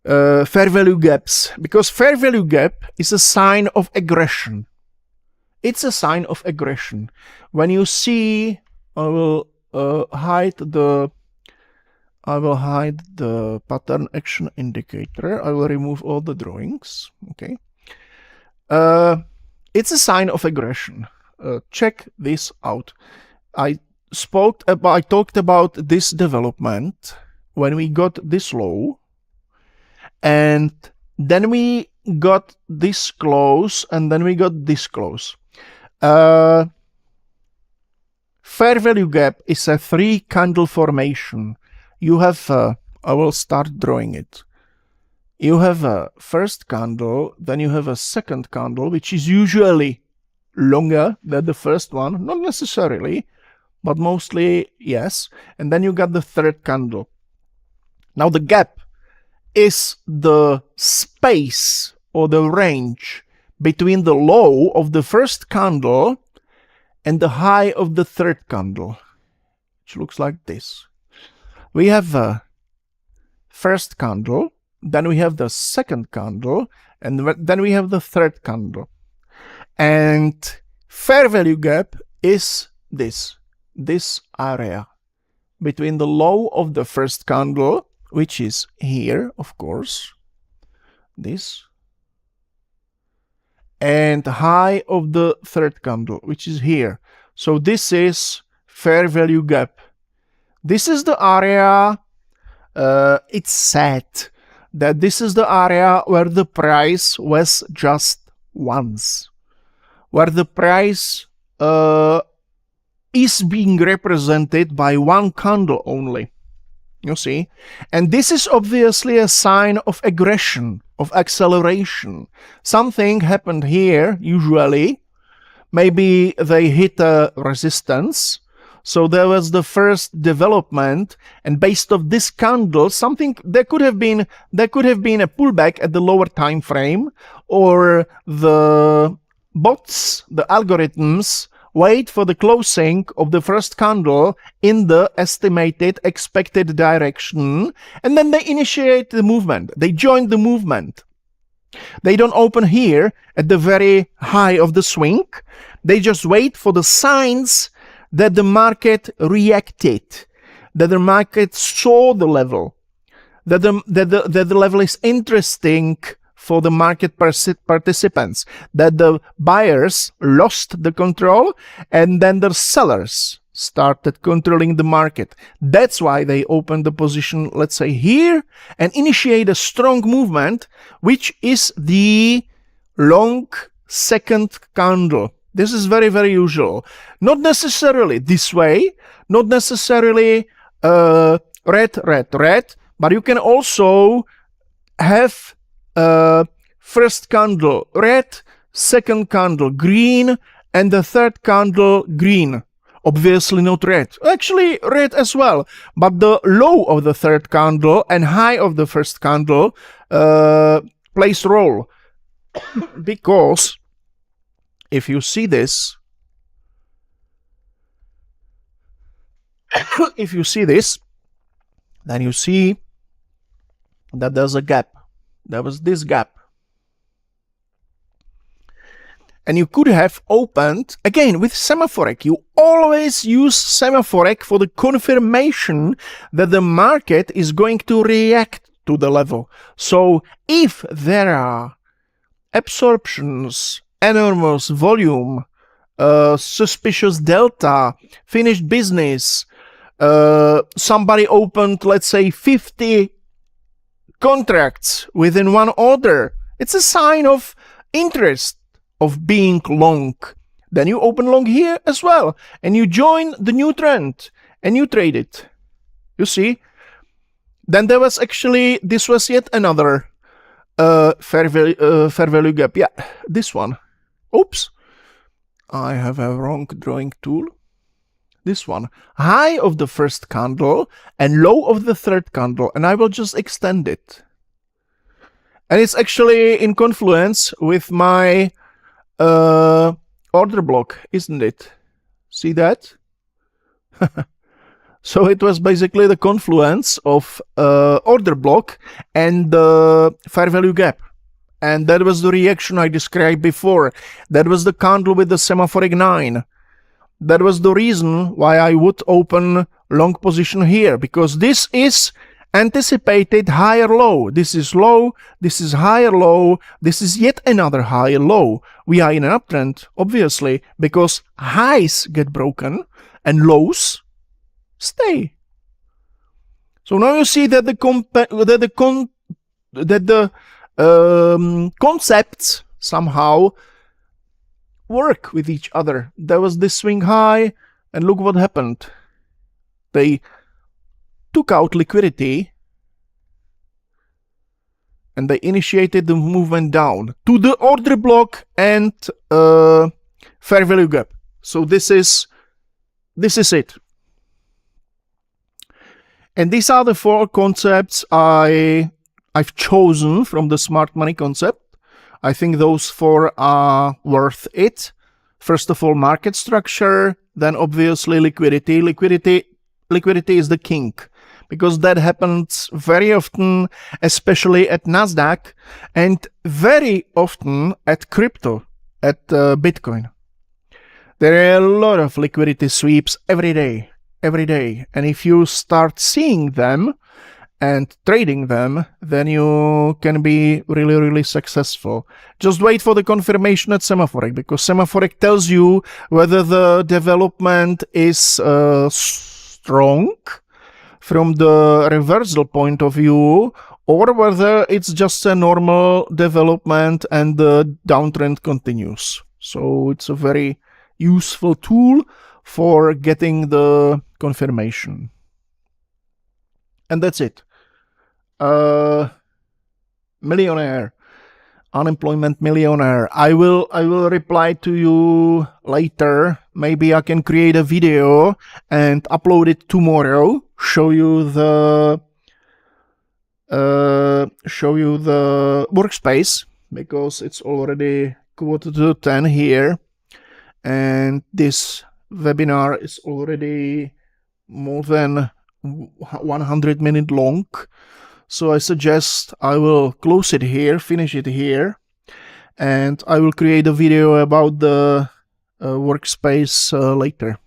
fair value gaps, because fair value gap is a sign of aggression. It's a sign of aggression. When you see, I will hide the pattern action indicator. I will remove all the drawings. Okay. It's a sign of aggression. Check this out. I talked about this development when we got this low. And then we got this close, and then we got this close. Fair value gap is a 3-candle formation. You have, I will start drawing it. You have a first candle, then you have a second candle, which is usually longer than the first one. Not necessarily, but mostly yes. And then you got the third candle. Now the gap is the space or the range between the low of the first candle and the high of the third candle, which looks like this. We have a first candle, then we have the second candle, and then we have the third candle. And fair value gap is this area between the low of the first candle, which is here, of course, this, and high of the third candle, which is here. So this is fair value gap. This is the area, it's said that this is the area where the price was just once, where the price is being represented by one candle only. You see? And this is obviously a sign of aggression, of acceleration. Something happened here, usually. Maybe they hit a resistance. So there was the first development, and based on this candle, there could have been a pullback at the lower time frame, or the bots, the algorithms, wait for the closing of the first candle in the estimated expected direction, and then they initiate the movement. They join the movement. They don't open here at the very high of the swing. They just wait for the signs that the market reacted, that the market saw the level, that the level is interesting for the market participants, that the buyers lost the control, and then the sellers started controlling the market. That's why they opened the position, let's say here, and initiate a strong movement, which is the long second candle. This is very, very usual. Not necessarily this way, not necessarily red, but you can also have first candle red, second candle green, and the third candle green. Obviously not red. Actually red as well. But the low of the third candle and high of the first candle plays role. Because if you see this, then you see that there's a gap. There was this gap. And you could have opened, again, with semaPHorek. You always use semaPHorek for the confirmation that the market is going to react to the level. So if there are absorptions, enormous volume, suspicious delta, finished business, somebody opened, let's say, 50 contracts within one order, it's a sign of interest of being long. Then you open long here as well, and you join the new trend, and you trade it. You see? Then there was actually, this was yet another fair value gap. Yeah, this one. Oops. I have a wrong drawing tool. This one. High of the first candle and low of the third candle, and I will just extend it. And it's actually in Confluence with my order block, isn't it? See that? So it was basically the confluence of order block and the fair value gap. And that was the reaction I described before. That was the candle with the semaPHorek 9. That was the reason why I would open long position here, because this is anticipated higher low. This is low, this is higher low, this is yet another higher low. We are in an uptrend, obviously, because highs get broken and lows stay. So now you see that the concepts somehow work with each other. There was this swing high, and look what happened. They took out liquidity and they initiated the movement down to the order block and fair value gap. So this is it. And these are the four concepts I've chosen from the smart money concept. I think those four are worth it. First of all, market structure, then obviously liquidity. Liquidity is the king, because that happens very often, especially at Nasdaq, and very often at crypto, at Bitcoin. There are a lot of liquidity sweeps every day. And if you start seeing them and trading them, then you can be really, really successful. Just wait for the confirmation at semaPHorek, because semaPHorek tells you whether the development is strong from the reversal point of view, or whether it's just a normal development and the downtrend continues. So it's a very useful tool for getting the confirmation. And that's it. Millionaire, unemployment millionaire. I will reply to you later. Maybe I can create a video and upload it tomorrow. Show you the workspace, because it's already 9:45 here, and this webinar is already more than 100 minutes long. So I suggest I will close it here, finish it here, and I will create a video about the workspace later.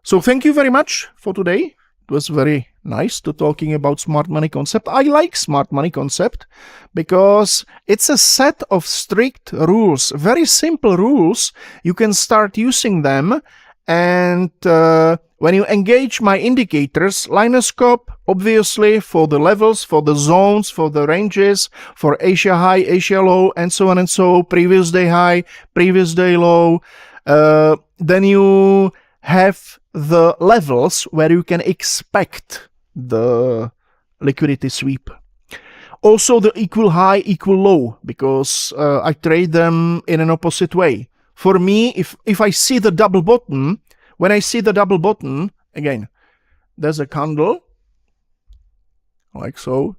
So thank you very much for today. It was very nice to talking about smart money concept. I like smart money concept because it's a set of strict rules, very simple rules. You can start using them And when you engage my indicators, Linescope, obviously for the levels, for the zones, for the ranges, for Asia high, Asia low, and so on and so, previous day high, previous day low, then you have the levels where you can expect the liquidity sweep. Also the equal high, equal low, because I trade them in an opposite way. For me, if I see the double bottom, when I see the double bottom, again, there's a candle, like so.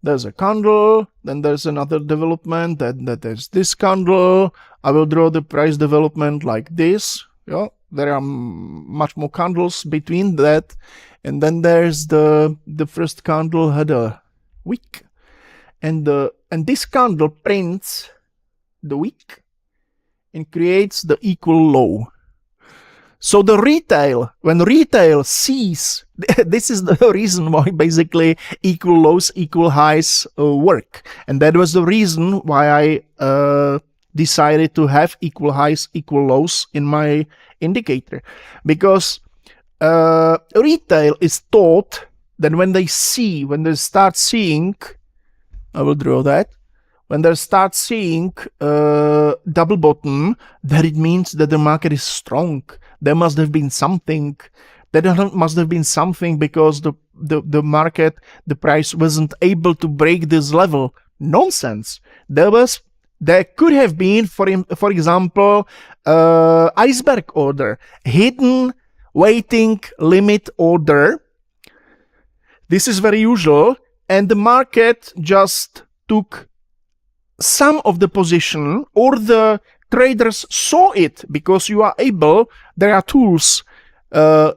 There's a candle, then there's another development, then there's this candle. I will draw the price development like this. Yeah, there are much more candles between that. And then there's the first candle had a wick. And this candle prints the wick and creates the equal low. So the retail, when retail sees, this is the reason why basically equal lows, equal highs work. And that was the reason why I decided to have equal highs, equal lows in my indicator. Because retail is taught that when they start seeing, I will draw that, when they start seeing double bottom, that it means that the market is strong. There must have been something. There must have been something because the market, the price wasn't able to break this level. Nonsense. There could have been, for example, iceberg order, hidden waiting limit order. This is very usual, and the market just took some of the position, or the traders saw it, because you are able, there are tools that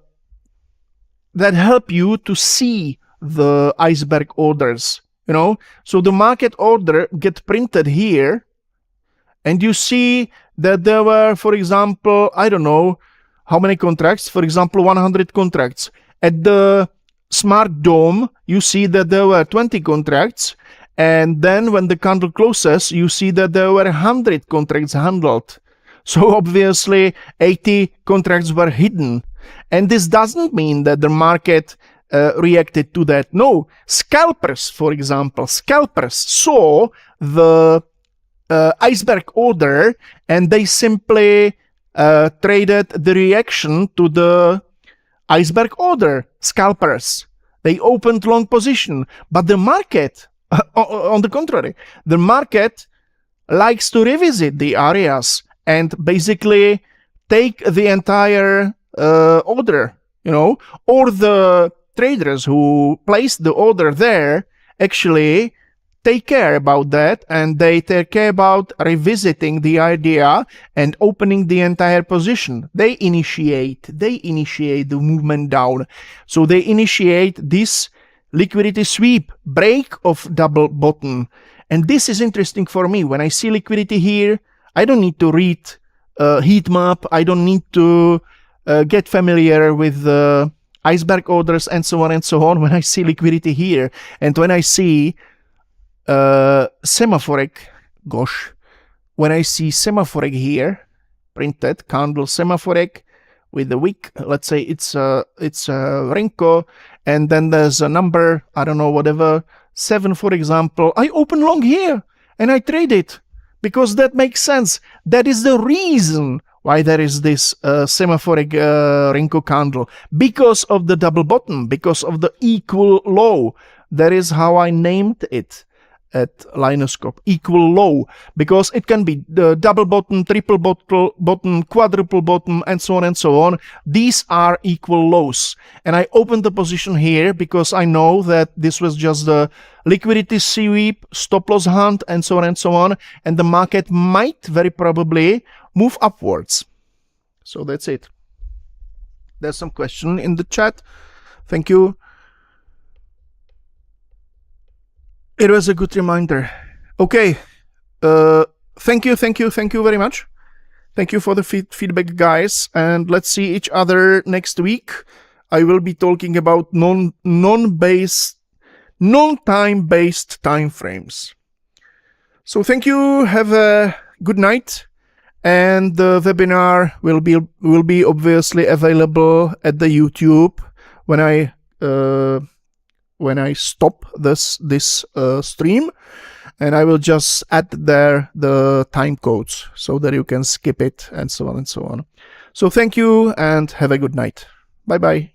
help you to see the iceberg orders, you know. So the market order get printed here, and you see that there were, for example, I don't know how many contracts, for example, 100 contracts. At the smart dome, you see that there were 20 contracts. And then when the candle closes, you see that there were 100 contracts handled. So obviously 80 contracts were hidden. And this doesn't mean that the market reacted to that. No, scalpers, for example, saw the iceberg order, and they simply traded the reaction to the iceberg order. Scalpers, they opened long position, but the market, on the contrary, the market likes to revisit the areas and basically take the entire order, you know, or the traders who placed the order there actually take care about that, and they take care about revisiting the idea and opening the entire position. They initiate the movement down. So they initiate this liquidity sweep, break of double bottom. And this is interesting for me. When I see liquidity here, I don't need to read heat map. I don't need to get familiar with iceberg orders and so on and so on. When I see liquidity here, and when I see semaPHorek, when I see semaPHorek here, printed candle semaPHorek with the wick, let's say it's Renko, and then there's a number, I don't know, whatever, 7 for example, I open long here and I trade it because that makes sense. That is the reason why there is this semaPHorek Renko candle, because of the double bottom, because of the equal low. That is how I named it at Linescope, equal low, because it can be the double bottom, triple bottom, quadruple bottom, and so on and so on. These are equal lows. And I opened the position here because I know that this was just the liquidity sweep, stop loss hunt, and so on and so on. And the market might very probably move upwards. So that's it. There's some question in the chat. Thank you. It was a good reminder. Okay. Thank you very much. Thank you for the feedback, guys. And let's see each other next week. I will be talking about non-time-based time frames. So thank you. Have a good night. And the webinar will be obviously available at the YouTube when I stop this stream, and I will just add there the time codes so that you can skip it and so on and so on. So thank you and have a good night. Bye bye.